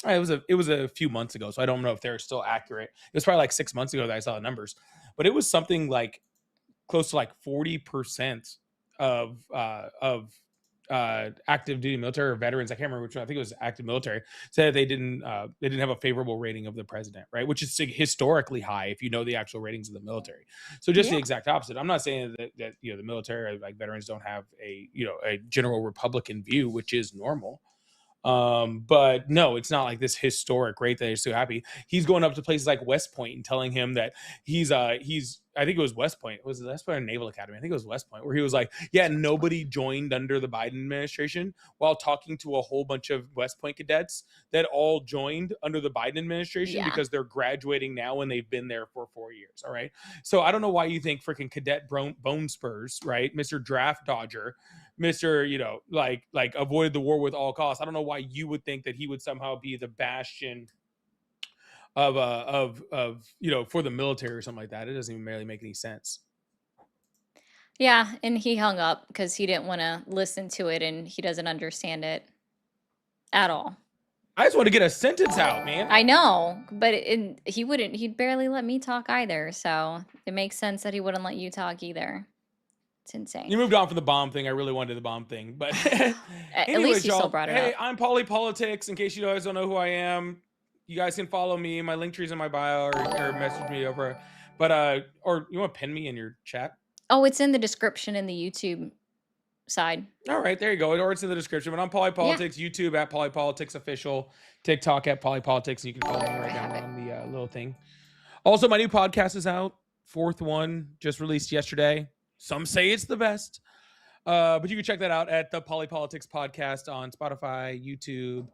it was a few months ago, so I don't know if they're still accurate. It was probably like 6 months ago that I saw the numbers, but it was something like close to like 40% of active duty military or veterans, I can't remember which one, I think it was active military, said they didn't have a favorable rating of the president, right? Which is historically high if you know the actual ratings of the military. So just the exact opposite. I'm not saying that the military, like veterans, don't have a general Republican view, which is normal. But no, it's not like this historic rate that he's so happy. He's going up to places like West Point and telling him that he's I think it was West Point. Was it West Point or Naval Academy? I think it was West Point, where he was like, yeah, nobody joined under the Biden administration, while talking to a whole bunch of West Point cadets that all joined under the Biden administration because they're graduating now and they've been there for 4 years. All right. So I don't know why you think freaking Cadet Bone Spurs, right? Mr. Draft Dodger, Mr. Like avoided the war with all costs. I don't know why you would think that he would somehow be the bastion of for the military or something like that. It doesn't even really make any sense. Yeah, and he hung up because he didn't want to listen to it and he doesn't understand it at all. I just want to get a sentence out, man. I know, but he'd barely let me talk either. So it makes sense that he wouldn't let you talk either. It's insane. You moved on from the bomb thing. I really wanted the bomb thing, but at anyways, least you still brought it up. Hey, I'm Polypolitics. In case you guys don't know who I am, you guys can follow me. My link tree's in my bio, or message me over. But or you want to pin me in your chat? Oh, it's in the description in the YouTube side. All right, there you go. Or it's in the description. But I'm Polypolitics, YouTube at Polypolitics Official, TikTok at Polypolitics, and you can follow me right down on the little thing. Also, my new podcast is out. Fourth one just released yesterday. Some say it's the best, but you can check that out at the Polypolitics Podcast on Spotify, YouTube,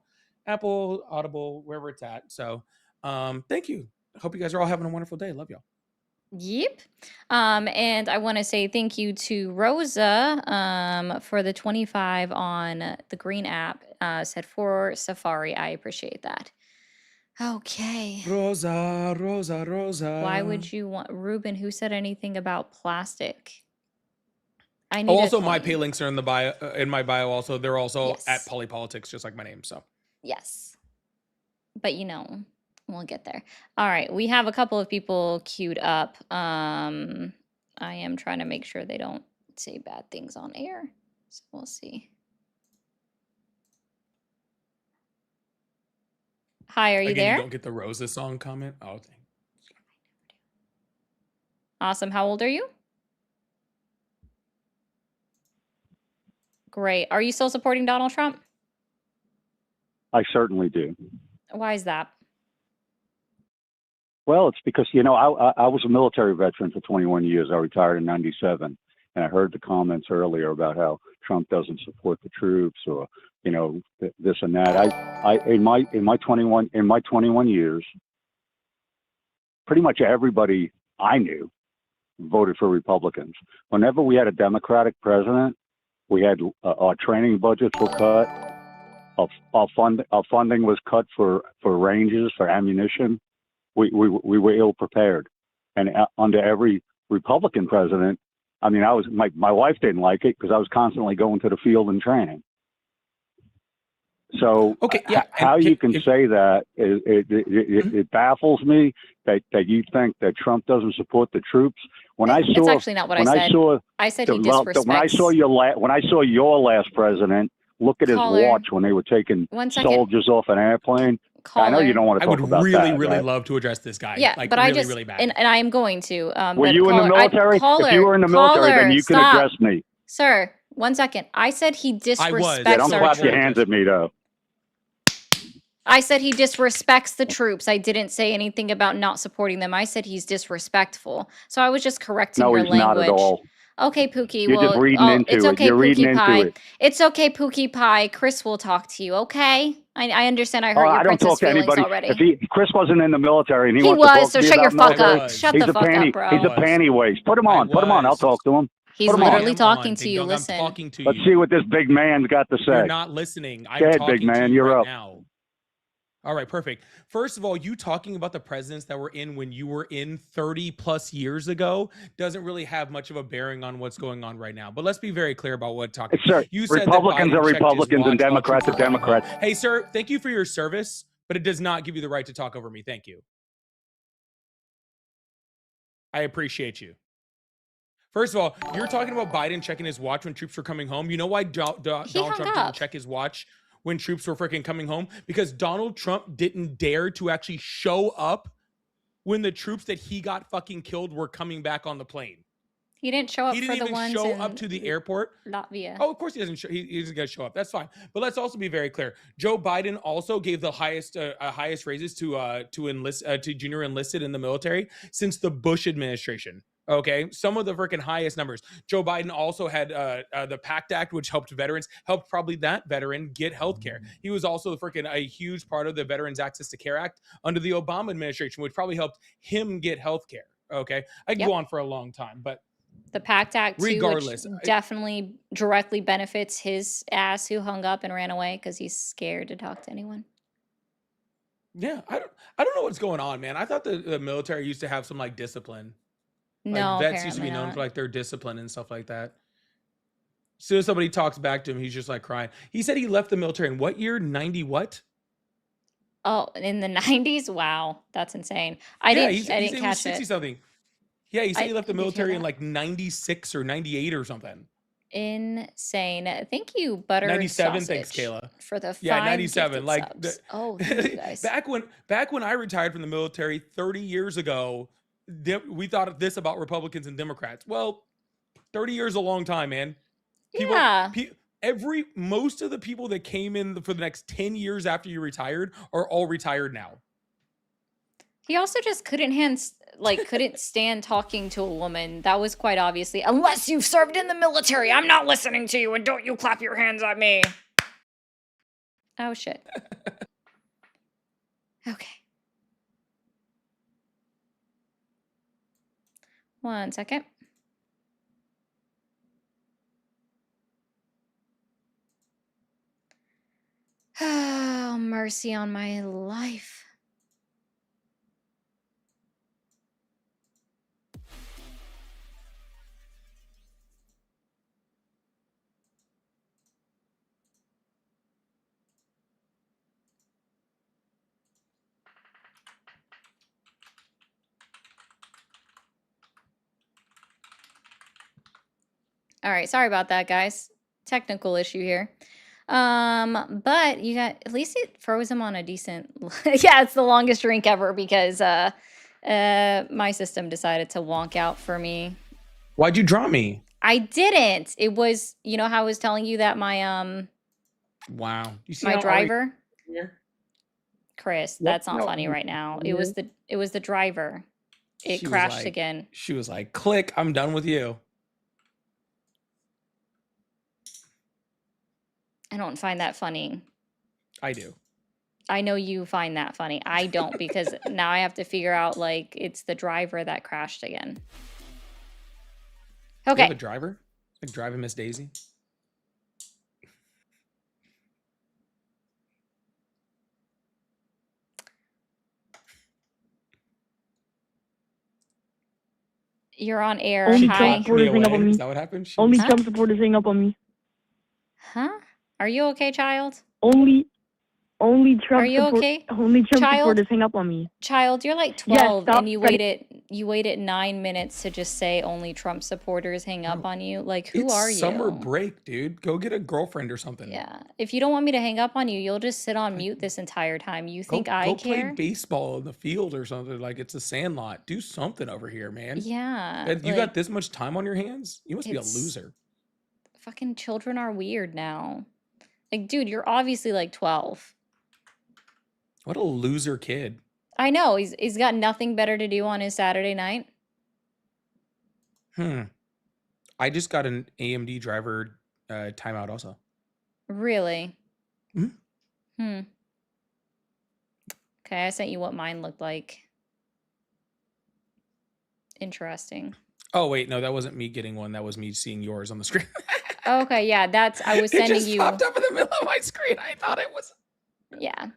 Apple, Audible, wherever it's at. So, thank you. Hope you guys are all having a wonderful day. Love y'all. Yep. And I want to say thank you to Rosa for the 25 on the Green app. Said for Safari. I appreciate that. Okay. Rosa. Why would you want Ruben? Who said anything about plastic? I need also, my pay links are in the bio. In my bio, also they're also at Polypolitics, just like my name. So yes, but we'll get there. All right, we have a couple of people queued up. I am trying to make sure they don't say bad things on air, so we'll see. Hi, are you there? You don't get the Rosa song comment. Oh, thanks. Awesome. How old are you? Great. Are you still supporting Donald Trump? I certainly do. Why is that? Well, it's because, I was a military veteran for 21 years. I retired in 97. And I heard the comments earlier about how Trump doesn't support the troops or, this and that. I in my 21 years, pretty much everybody I knew voted for Republicans. Whenever we had a Democratic president, we had our training budgets were cut. Our funding was cut for ranges, for ammunition. We were ill prepared, and under every Republican president, I mean, my wife didn't like it because I was constantly going to the field and training. So how you can say that it baffles me that you think that Trump doesn't support the troops. When I saw, it's actually not what I said. I said he disrespects. When I saw your last president look at his watch when they were taking soldiers off an airplane. I know you don't want to talk about that. I would really love to address this guy. Yeah, but really, really bad. And I am going to. Were you in the military? If you were in the military, then you can address me. Sir, 1 second. I said he disrespects don't clap your hands at me, though. I said he disrespects the troops. I didn't say anything about not supporting them. I said he's disrespectful. So I was just correcting your language. No, he's not at all. Okay, Pookie. You're just reading into it's okay, You're reading Pookie Pie. into it. It's okay, Pookie Pie. Chris will talk to you, okay? I understand I hurt your princess feelings already. If Chris wasn't in the military and he was, wants to talk so to shut your fuck military, up. Shut the fuck up, bro. He's a panty waste. Put him on. Put him on. I'll talk to him. He's literally talking to you. Listen. Let's see what this big man's got to say. You're not listening. I'm Go ahead, talking big man. to you You're right up. now. All right, perfect. First of all, you talking about the presidents that were in when you were in 30 plus years ago doesn't really have much of a bearing on what's going on right now. But let's be very clear about what talking. Sir, you said Republicans are Republicans and Democrats are Democrats. Hey, sir, thank you for your service, but it does not give you the right to talk over me. Thank you. I appreciate you. First of all, you're talking about Biden checking his watch when troops were coming home. You know why Donald Trump didn't check his watch when troops were freaking coming home? Because Donald Trump didn't dare to actually show up when the troops that he got fucking killed were coming back on the plane. He didn't show up He for didn't the even ones show in up to the airport. Latvia. Oh, of course he doesn't. He isn't going to show up. That's fine. But let's also be very clear. Joe Biden also gave the highest raises to junior enlisted in the military since the Bush administration. Okay, some of the freaking highest numbers. Joe Biden also had the PACT Act, which helped probably that veteran get health care. He was also a huge part of the Veterans Access to Care Act under the Obama administration, which probably helped him get health care. Okay, I can go on for a long time, but the PACT Act, too, regardless, which definitely directly benefits his ass who hung up and ran away because he's scared to talk to anyone. Yeah, I don't know what's going on, man. I thought the military used to have some discipline. No, Vets used to be apparently known for not. their discipline and stuff like that. As soon as somebody talks back to him, he's just crying. He said he left the military in what year? 90 what? Oh, in the 90s? Wow, that's insane. I didn't catch 60 it. something. Yeah, he said he left the did hear military in that. 96 or 98 or something. Insane. Thank you, Butter 97, Sausage, thanks, Kayla. for the 5 Yeah, 97. gifted subs. Oh, thank you guys. back when I retired from the military 30 years ago, we thought this about Republicans and Democrats. Well, 30 years is a long time, man. Most of the people that came in for the next 10 years after you retired are all retired now. He also just couldn't stand talking to a woman. That was quite obviously, unless you've served in the military, I'm not listening to you, and don't you clap your hands at me. Oh, shit. Okay. 1 second. Oh, mercy on my life. All right, sorry about that, guys. Technical issue here. But you got, at least it froze him on a decent, yeah, it's the longest drink ever because my system decided to wonk out for me. Why'd you drop me? I didn't. It was, you know how I was telling you that my Wow. You see my how driver, here? Chris, What? that's not No, funny right now. It was the driver. It She was crashed like- again. She was like, "Click, I'm done with you." I don't find that funny. I do. I know you find that funny. I don't because now I have to figure out it's the driver that crashed again. You Okay. have a driver? Like driving Miss Daisy? You're on air. Only Hi. Trump supporters hang up on me. Is that what happened? She Only was- Trump supporters hang up on me. Huh? Are you okay, child? Only Trump. Are you okay? Only Trump Child? supporters hang up on me. Child, you're like Yes, 12 stop and you spreading- waited 9 minutes to just say only Trump supporters hang up on you. Like, who It's are you? summer break, dude. Go get a girlfriend or something. Yeah. If you don't want me to hang up on you, you'll just sit on mute this entire time. You think I go care? play baseball in the field or something. Like it's a sandlot. Do something over here, man. Yeah. And you like, got this much time on your hands? You must be a It's- loser. fucking children are weird now. Like, dude, you're obviously like 12. What a loser kid. I know. He's got nothing better to do on his Saturday night. I just got an AMD driver timeout also. Really? Mhm. Okay, I sent you what mine looked like. Interesting. Oh wait, no, that wasn't me getting one. That was me seeing yours on the screen. Okay, yeah, I was It sending just you. popped up in the middle of my screen. I thought it was. Yeah.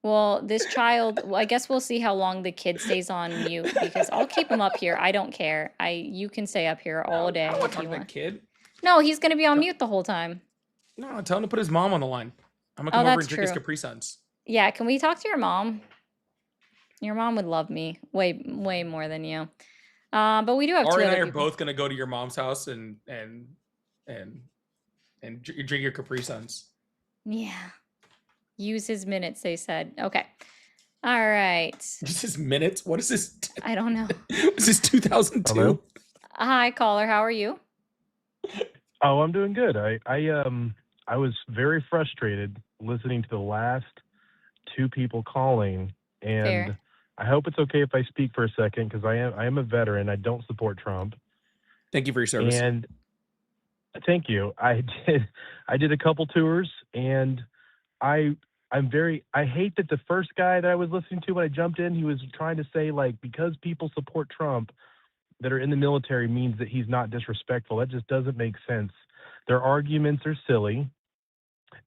Well, this child, well, I guess we'll see how long the kid stays on mute because I'll keep him up here. I don't care. You can stay up here all day I don't want if to talk you to that want. kid. No, he's gonna be on mute the whole time. No, tell him to put his mom on the line. I'm gonna Oh, come over that's and drink his true. Capri Suns. Yeah, can we talk to your mom? Your mom would love me way more than you. But we do have two Ari and I other are people. both gonna go to your mom's house and drink your Capri Suns. Yeah. Use his minutes, they said. Okay. All right. Just his minutes. What is this? I don't know. Is this 2002? Hello? Hi, caller. How are you? Oh, I'm doing good. I was very frustrated listening to the last two people calling, Fair. and I hope it's okay if I speak for a second because I am a veteran. I don't support Trump, Thank you for your service. and thank you. I did a couple tours, and I I hate that the first guy that I was listening to when I jumped in, he was trying to say like because people support Trump that are in the military means that he's not disrespectful. That just doesn't make sense. Their arguments are silly.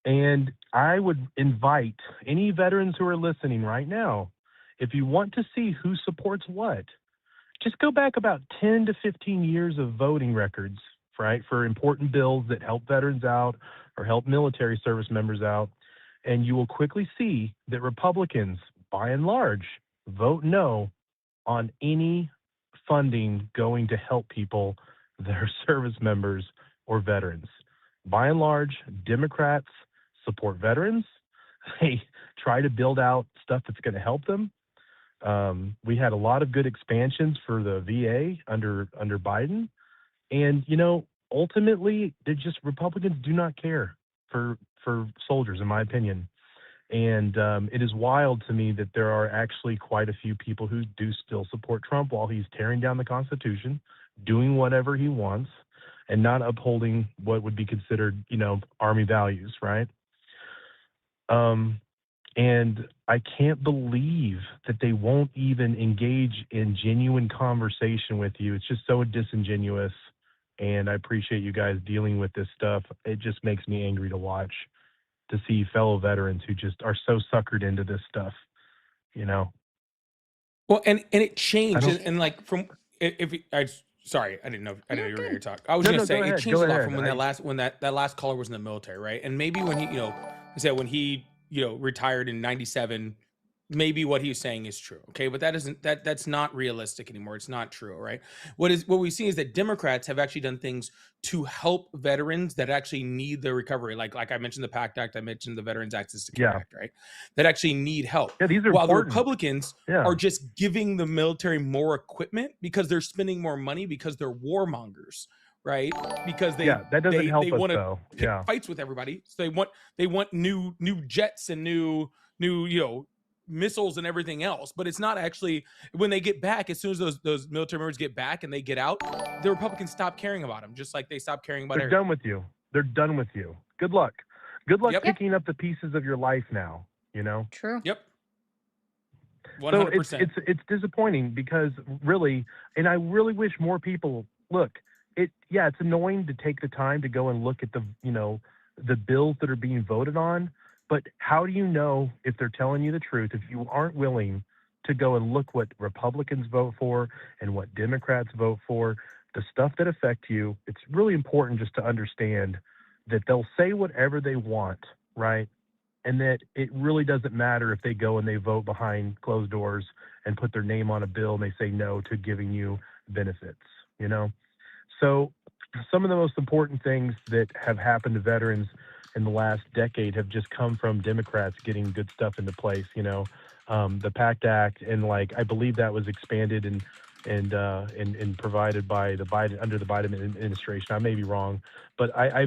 And I would invite any veterans who are listening right now, if you want to see who supports what, just go back about 10 to 15 years of voting records, right, for important bills that help veterans out or help military service members out. And you will quickly see that Republicans, by and large, vote no on any funding going to help people that are service members or veterans. By and large, Democrats support veterans. They try to build out stuff that's going to help them. We had a lot of good expansions for the VA under Biden, and ultimately, Republicans do not care for soldiers, in my opinion. And it is wild to me that there are actually quite a few people who do still support Trump while he's tearing down the Constitution, doing whatever he wants, and not upholding what would be considered, Army values, right? And I can't believe that they won't even engage in genuine conversation with you. It's just so disingenuous. And I appreciate you guys dealing with this stuff. It just makes me angry to watch, to see fellow veterans who just are so suckered into this stuff, Well, and it I changed, don't. and like from if I sorry, I didn't know you were ready to talk. I was No, gonna no, say go it ahead. changed Go a lot ahead. from when that last caller was in the military, right? And maybe when he, I said when he, retired in '97, maybe what he was saying is true, okay? But that's not realistic anymore. It's not true, right? What we've seen is that Democrats have actually done things to help veterans that actually need the recovery. Like I mentioned the PACT Act, I mentioned the Veterans Access to Care Yeah. Act, right? That actually need help. Yeah, these are While the important. Republicans Yeah. are just giving the military more equipment because they're spending more money because they're warmongers, right? Because Yeah, that doesn't help they us want to though. pick Yeah. fights with everybody. So they want new jets and new missiles and everything else. But it's not actually, when they get back, as soon as those military members get back and they get out, the Republicans stop caring about them, just like they stop caring about They're everything. done with you. They're done with you. Good luck. Good luck Yep. picking up the pieces of your life now, True. Yep. So 100%. it's disappointing because really, and I really wish more people look. It's annoying to take the time to go and look at the bills that are being voted on, but how do you know if they're telling you the truth if you aren't willing to go and look what Republicans vote for and what Democrats vote for, the stuff that affect you? It's really important just to understand that they'll say whatever they want, right? And that it really doesn't matter if they go and they vote behind closed doors and put their name on a bill and they say no to giving you benefits, So some of the most important things that have happened to veterans in the last decade have just come from Democrats getting good stuff into place, the PACT Act, and I believe that was expanded and provided by under the Biden administration. I may be wrong, but I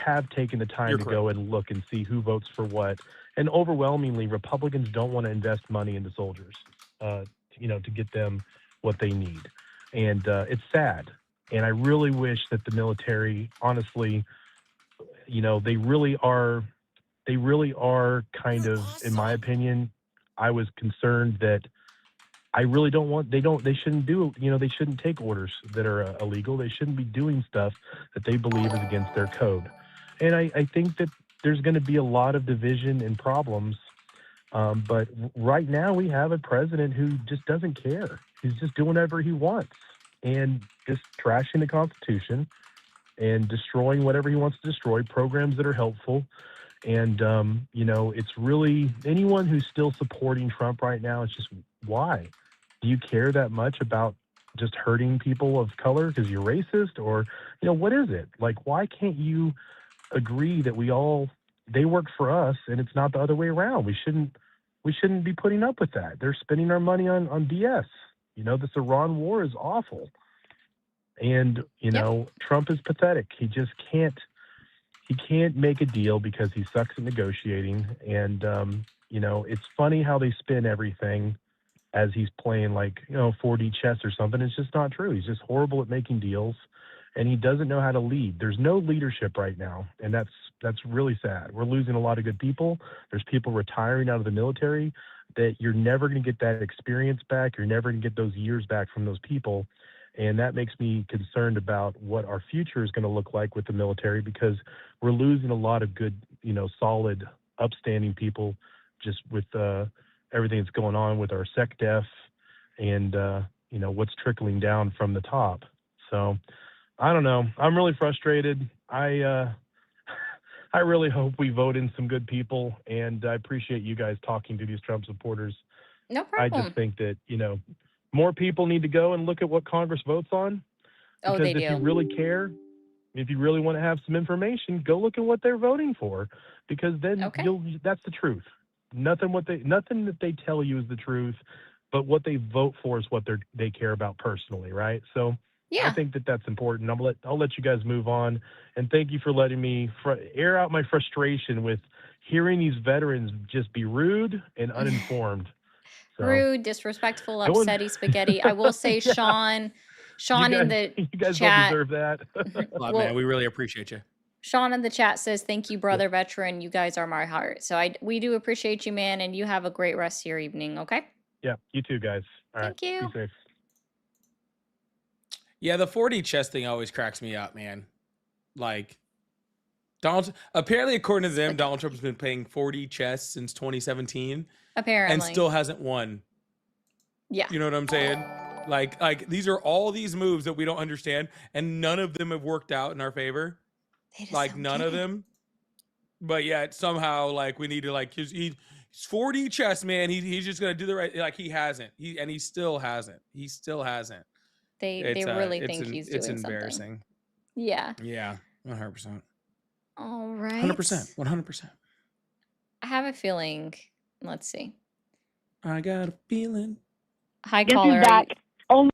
have taken the time You're to correct. go and look and see who votes for what. And overwhelmingly, Republicans don't want to invest money into soldiers, to get them what they need. And it's sad. And I really wish that the military, honestly, they really are kind of, in my opinion, I was concerned that I really don't want, they shouldn't do, they shouldn't take orders that are illegal. They shouldn't be doing stuff that they believe is against their code. And I think that there's going to be a lot of division and problems. But right now we have a president who just doesn't care. He's just doing whatever he wants and just trashing the Constitution and destroying whatever he wants to destroy, programs that are helpful. And, it's really anyone who's still supporting Trump right now, it's just, why? Do you care that much about just hurting people of color because you're racist? Or, what is it? Why can't you agree that they work for us and it's not the other way around? We shouldn't be putting up with that. They're spending our money on BS. This Iran war is awful. And, you know, Trump is pathetic. He just can't make a deal because he sucks at negotiating. And, you know, it's funny how they spin everything as he's playing like, you know, 4D chess or something. It's just not true. He's just horrible at making deals, and he doesn't know how to lead. There's no leadership right now, and that's really sad. We're losing a lot of good people. There's people retiring out of the military that you're never going to get that experience back. You're never going to get those years back from those people. And that makes me concerned about what our future is going to look like with the military, because we're losing a lot of good, you know, solid, upstanding people just with everything that's going on with our SecDef and, you know, what's trickling down from the top. So I don't know. I'm really frustrated. I really hope we vote in some good people, and I appreciate you guys talking to these Trump supporters. No I problem. just think that, you know, more people need to go and look at what Congress votes on. Oh, Because they if you do. really care, if you really want to have some information, go look at what they're voting for, because then that's the truth. Nothing that they tell you is the truth, but what they vote for is what they care about personally, right? So I think that that's important. I'll let you guys move on, and thank you for letting me air out my frustration with hearing these veterans just be rude and uninformed. So, Rude, disrespectful, I was- upsetty spaghetti. I will say, Yeah. Sean in the you guys chat. don't deserve that. Well, Well, man, we really appreciate you. Sean in the chat says, "Thank you, brother veteran. You guys are my heart." So we do appreciate you, man, and you have a great rest of your evening. Okay. Yeah, you too, guys. All right. Thank you. Be safe. Yeah, the 4D chess thing always cracks me up, man. Like, apparently, according to them, Donald Trump has been playing 4D chess since 2017 Apparently. and still hasn't won. Yeah. You know what I'm saying? Like these are all these moves that we don't understand, and none of them have worked out in our favor. Like none of them. But yet somehow, like, we need to, like, he's 4D chess, man. He's just gonna do the right. Like, he hasn't. He still hasn't. He still hasn't. They really think he's doing it's something. embarrassing. Yeah. Yeah, 100%. All right. 100%. 100%. I have a feeling. Let's see. I got a feeling. Hi, Guess caller. who's back? Oh,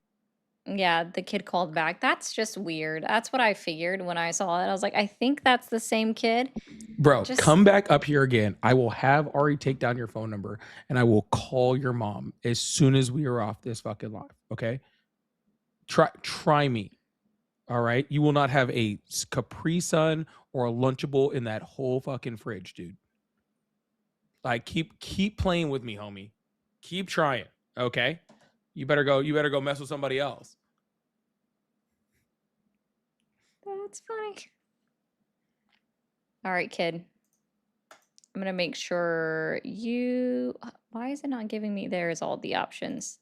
Yeah, the kid called back. That's just weird. That's what I figured when I saw it. I was like, I think that's the same kid. Bro, Just- come back up here again. I will have Ari take down your phone number, and I will call your mom as soon as we are off this fucking live. Okay? Try me. All right? You will not have a Capri Sun or a Lunchable in that whole fucking fridge, dude. Like, keep playing with me, homie. Keep trying. Okay? You better go mess with somebody else. That's funny. All right, kid. I'm going to make sure you... Why is it not giving me... There's all the options.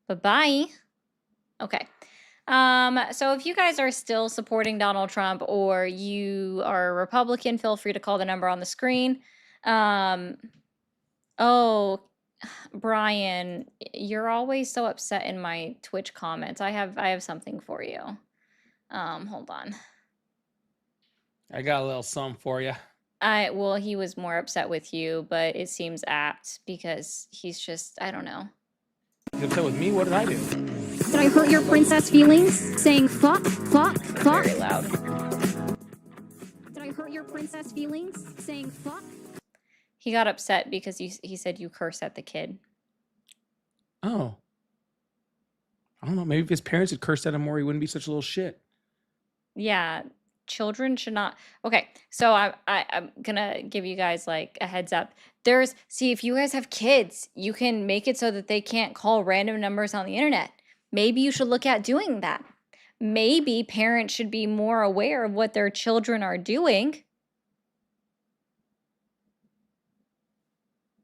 Bye-bye. Okay. So if you guys are still supporting Donald Trump or you are a Republican, feel free to call the number on the screen. Oh, Brian, you're always so upset in my Twitch comments. I have something for you. Hold on. I got a little something for you. Well, he was more upset with you, but it seems apt because he's just, I don't know. He's upset with me? What did I do? Did I hurt your princess feelings? Saying fuck, fuck, fuck? Very loud. Did I hurt your princess feelings? Saying fuck? He got upset because he said you curse at the kid. Oh. I don't know. Maybe if his parents had cursed at him more, he wouldn't be such a little shit. Yeah, children should not. Okay, so I'm gonna give you guys like a heads up. See, if you guys have kids, you can make it so that they can't call random numbers on the internet. Maybe you should look at doing that. Maybe parents should be more aware of what their children are doing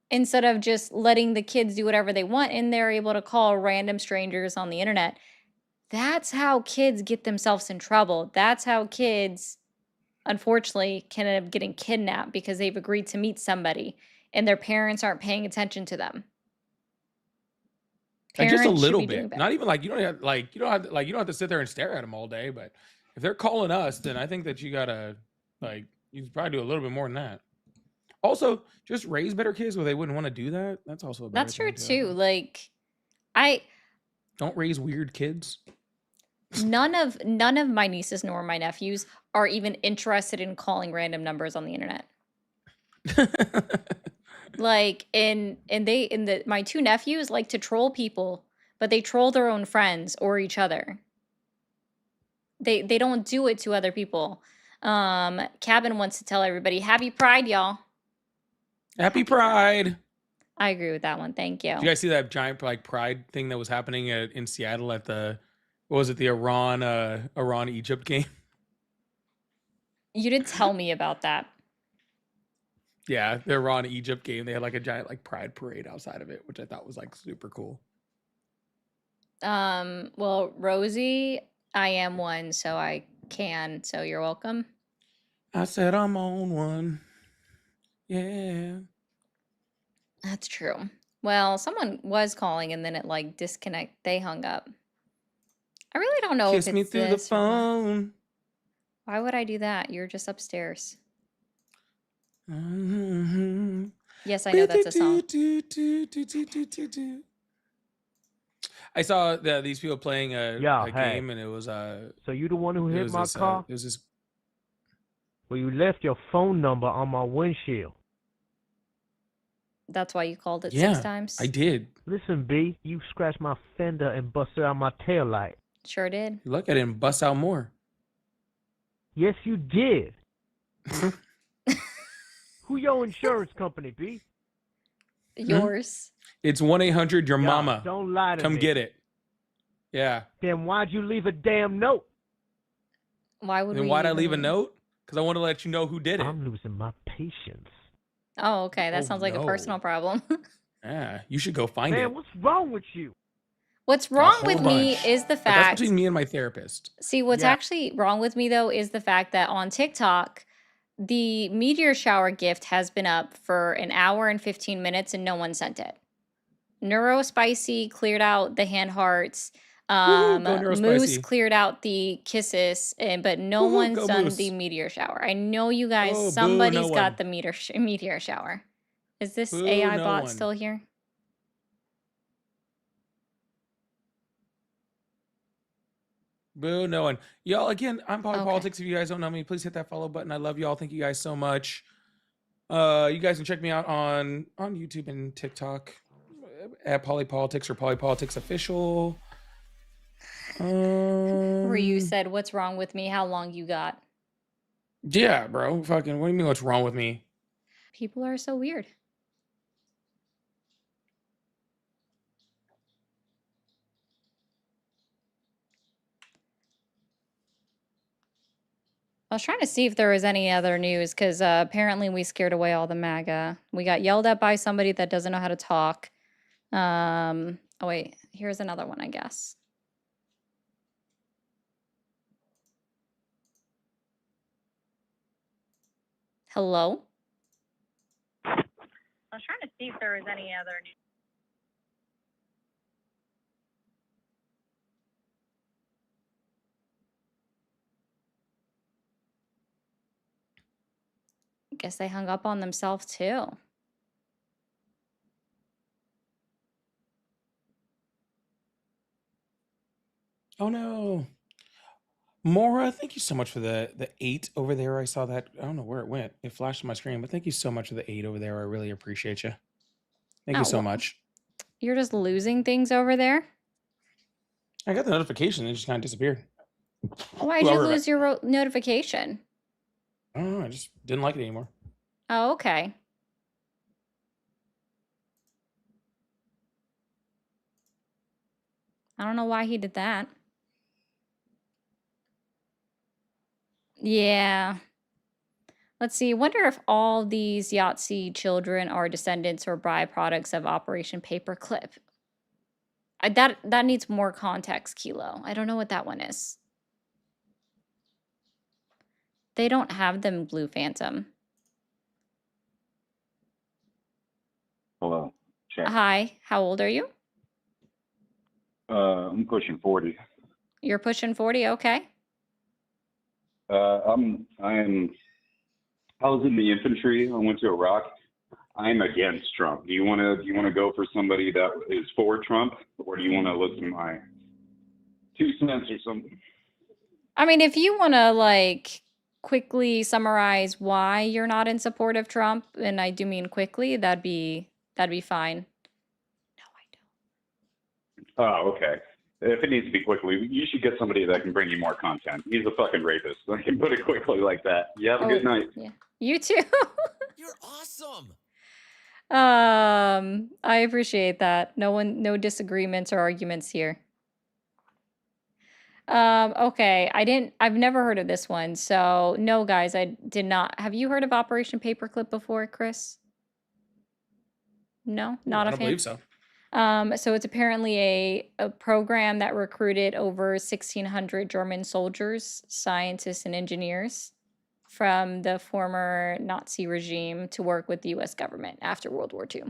instead of just letting the kids do whatever they want and they're able to call random strangers on the internet. That's how kids get themselves in trouble. That's how kids, unfortunately, can end up getting kidnapped because they've agreed to meet somebody and their parents aren't paying attention to them. Like, just a Parents should little be doing bit. better. Not even like you don't have to sit there and stare at them all day. But if they're calling us, then I think that you gotta you could probably do a little bit more than that. Also, just raise better kids where they wouldn't want to do that. That's also a better That's true thing, too. Like, I Don't raise weird kids. None of my nieces nor my nephews are even interested in calling random numbers on the internet. Like, my two nephews like to troll people, but they troll their own friends or each other. They don't do it to other people. Cabin wants to tell everybody, Happy Pride, y'all. Happy Pride. I agree with that one. Thank you. Did you guys see that giant like pride thing that was happening in Seattle at the what was it, the Iran Egypt game? You did tell me about that. Yeah, the Iran Egypt game. They had like a giant like pride parade outside of it, which I thought was like super cool. Well, Rosie, I am one, so I can. So you're welcome. I said I'm on one. Yeah. That's true. Well, someone was calling and then it like they hung up. I really don't know Kiss if me it's through the this or what. phone. Why would I do that? You're just upstairs. Mm-hmm. Yes, I know that's a song. I saw these people playing a hey. game, and it was So you the one who it hit was my this, car? it was this. Well, you left your phone number on my windshield. That's why you called it Yeah, 6 times? I did. Listen, B, you scratched my fender and busted out my taillight. Sure did. Look at him bust out more. Yes, you did. Who your insurance company, B? Yours. It's 1-800 your Y'all, mama. don't lie to Come me. get it. Yeah. Then why'd you leave a damn note? Why would Then we why'd I even leave a note? Because I want to let you know who did it. I'm losing my patience. Oh, okay. That Oh, sounds like a no. personal problem. Yeah, you should go find Man, it. what's wrong with you? What's A wrong whole with me bunch. is the But that's fact. between me and my therapist. See, what's Yeah. actually wrong with me though is the fact that on TikTok, the meteor shower gift has been up for an hour and 15 minutes and no one sent it. Neurospicy cleared out the hand hearts. Woohoo, go Moose Neurospicy. cleared out the kisses, but no Woohoo, one's go done Moose. the meteor shower. I know you guys. Oh, boo, Somebody's no got one. the meteor shower. Is this Boo, AI no bot one. still here? Boo, no one. Y'all, again, I'm Okay. Polypolitics. If you guys don't know me, please hit that follow button. I love y'all. Thank you guys so much. You guys can check me out on YouTube and TikTok at Polypolitics or Polypolitics Official. Where you said, "What's wrong with me? How long you got?" Yeah, bro. Fucking, what do you mean what's wrong with me? People are so weird. I was trying to see if there was any other news because apparently we scared away all the MAGA. We got yelled at by somebody that doesn't know how to talk. Oh wait, here's another one, I guess. Hello? I was trying to see if there was any other news. I guess they hung up on themselves too. Oh no. Mora, thank you so much for the 8 over there. I saw that. I don't know where it went. It flashed on my screen, but thank you so much for the 8 over there. I really appreciate you. Thank you Oh, so well, much. you're just losing things over there? I got the notification. It just kind of disappeared. Why'd you Well, lose your notification? I don't know. I just didn't like it anymore. Oh, okay. I don't know why he did that. Yeah. Let's see. Wonder if all these Yahtzee children are descendants or byproducts of Operation Paperclip. That needs more context, Kilo. I don't know what that one is. They don't have them, Blue Phantom. Hello. Check. Hi, how old are you? I'm pushing 40. You're pushing 40, okay. I was in the infantry. I went to Iraq. I'm against Trump. Do you want to go for somebody that is for Trump, or do you want to listen 2 cents or something. I mean, if you want to like quickly summarize why you're not in support of Trump, and I do mean quickly, that'd be fine. Oh, okay. If it needs to be quickly, you should get somebody that can bring you more content. He's a fucking rapist. I can put it quickly like that. You have a good night. Yeah. You too. You're awesome. I appreciate that. No disagreements or arguments here. Okay. I've never heard of this one. So no, guys, I did not. Have you heard of Operation Paperclip before, Chris? No, not I a don't fan. believe so. So it's apparently a program that recruited over 1,600 German soldiers, scientists, and engineers from the former Nazi regime to work with the U.S. government after World War II.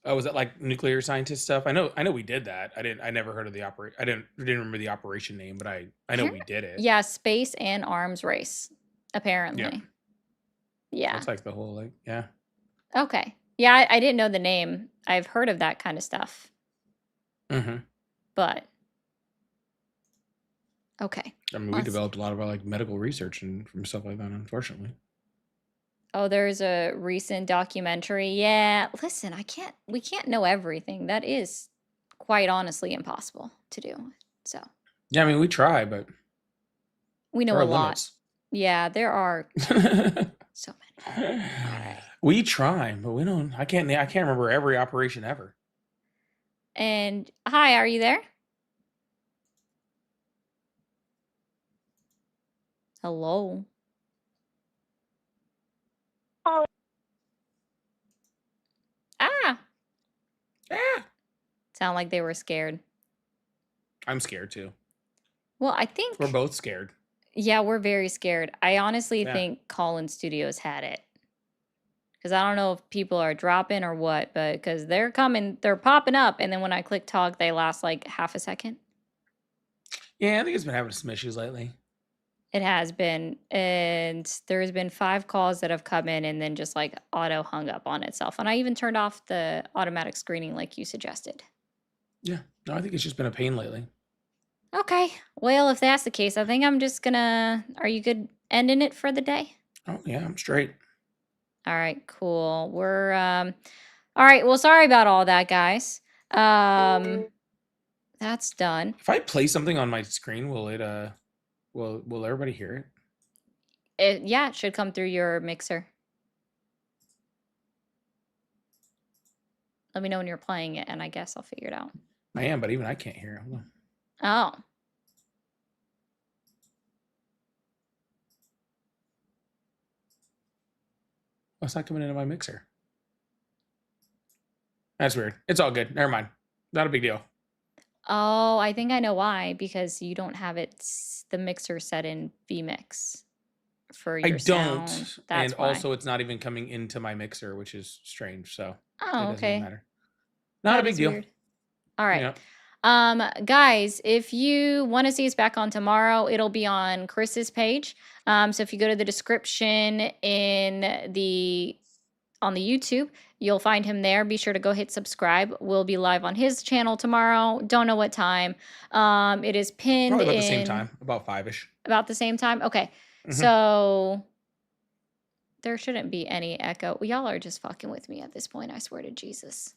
Oh, was that like nuclear scientist stuff? I know we did that. I never heard of the I didn't remember the operation name, but I know we did it. Yeah, space and arms race, apparently. Yeah. That's like the whole like yeah. Okay. Yeah, I didn't know the name. I've heard of that kind of stuff. Mm-hmm. But okay. I mean, we developed a lot of our like medical research and from stuff like that, unfortunately. Oh, there's a recent documentary. Yeah, listen, we can't know everything. That is quite honestly impossible to do. So Yeah, I mean we try, but we know there a are lot. limits. Yeah, there are so many. We try, but we don't. I can't remember every operation ever. And hi, are you there? Hello. Ah. Sound like they were scared. I'm scared too. Well, I think We're both scared. yeah, we're very scared. I honestly Yeah. think Callin Studios had it. Because I don't know if people are dropping or what, but because they're popping up, and then when I click talk, they last like half a second. Yeah, I think it's been having some issues lately. It has been, and there's been 5 calls that have come in and then just like auto hung up on itself. And I even turned off the automatic screening like you suggested. Yeah. No, I think it's just been a pain lately. Okay. Well, if that's the case, I think I'm just gonna. Are you good ending it for the day? Oh yeah, I'm straight. All right, cool. We're all right. Well, sorry about all that, guys. That's done. If I play something on my screen, will it will everybody hear it? Yeah, it should come through your mixer. Let me know when you're playing it, and I guess I'll figure it out. I am, but even I can't hear it. Hold on. Oh. Oh, it's not coming into my mixer. That's weird. It's all good. Never mind. Not a big deal. Oh, I think I know why. Because you don't have the mixer set in vMix for I your don't. sound. And That's why. also it's not even coming into my mixer, which is strange. So Oh, it doesn't okay. matter. Not a That big is deal. weird. All right. Yeah. Guys, if you want to see us back on tomorrow, it'll be on Chris's page. So if you go to the description on the YouTube, you'll find him there. Be sure to go hit subscribe. We'll be live on his channel tomorrow. Don't know what time. It is pinned Probably about in the same time. About 5-ish. about the same time. Okay. Mhm. So there shouldn't be any echo. Y'all are just fucking with me at this point. I swear to Jesus.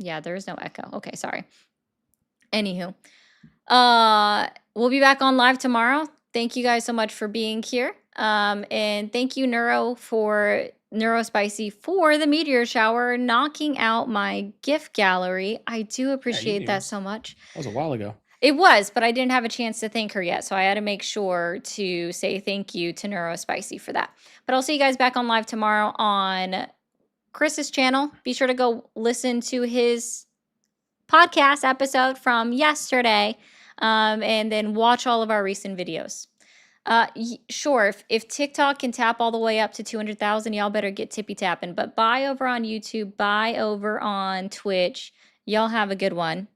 Yeah, there is no echo. Okay, sorry. Anywho, we'll be back on live tomorrow. Thank you guys so much for being here. And thank you, Neurospicy, for the meteor shower, knocking out my gift gallery. I do appreciate that so much. That was a while ago. It was, but I didn't have a chance to thank her yet, so I had to make sure to say thank you to Neurospicy for that. But I'll see you guys back on live tomorrow on Chris's channel. Be sure to go listen to his podcast episode from yesterday, and then watch all of our recent videos. Sure, if TikTok can tap all the way up to 200,000, y'all better get tippy tapping. But buy over on YouTube, buy over on Twitch. Y'all have a good one.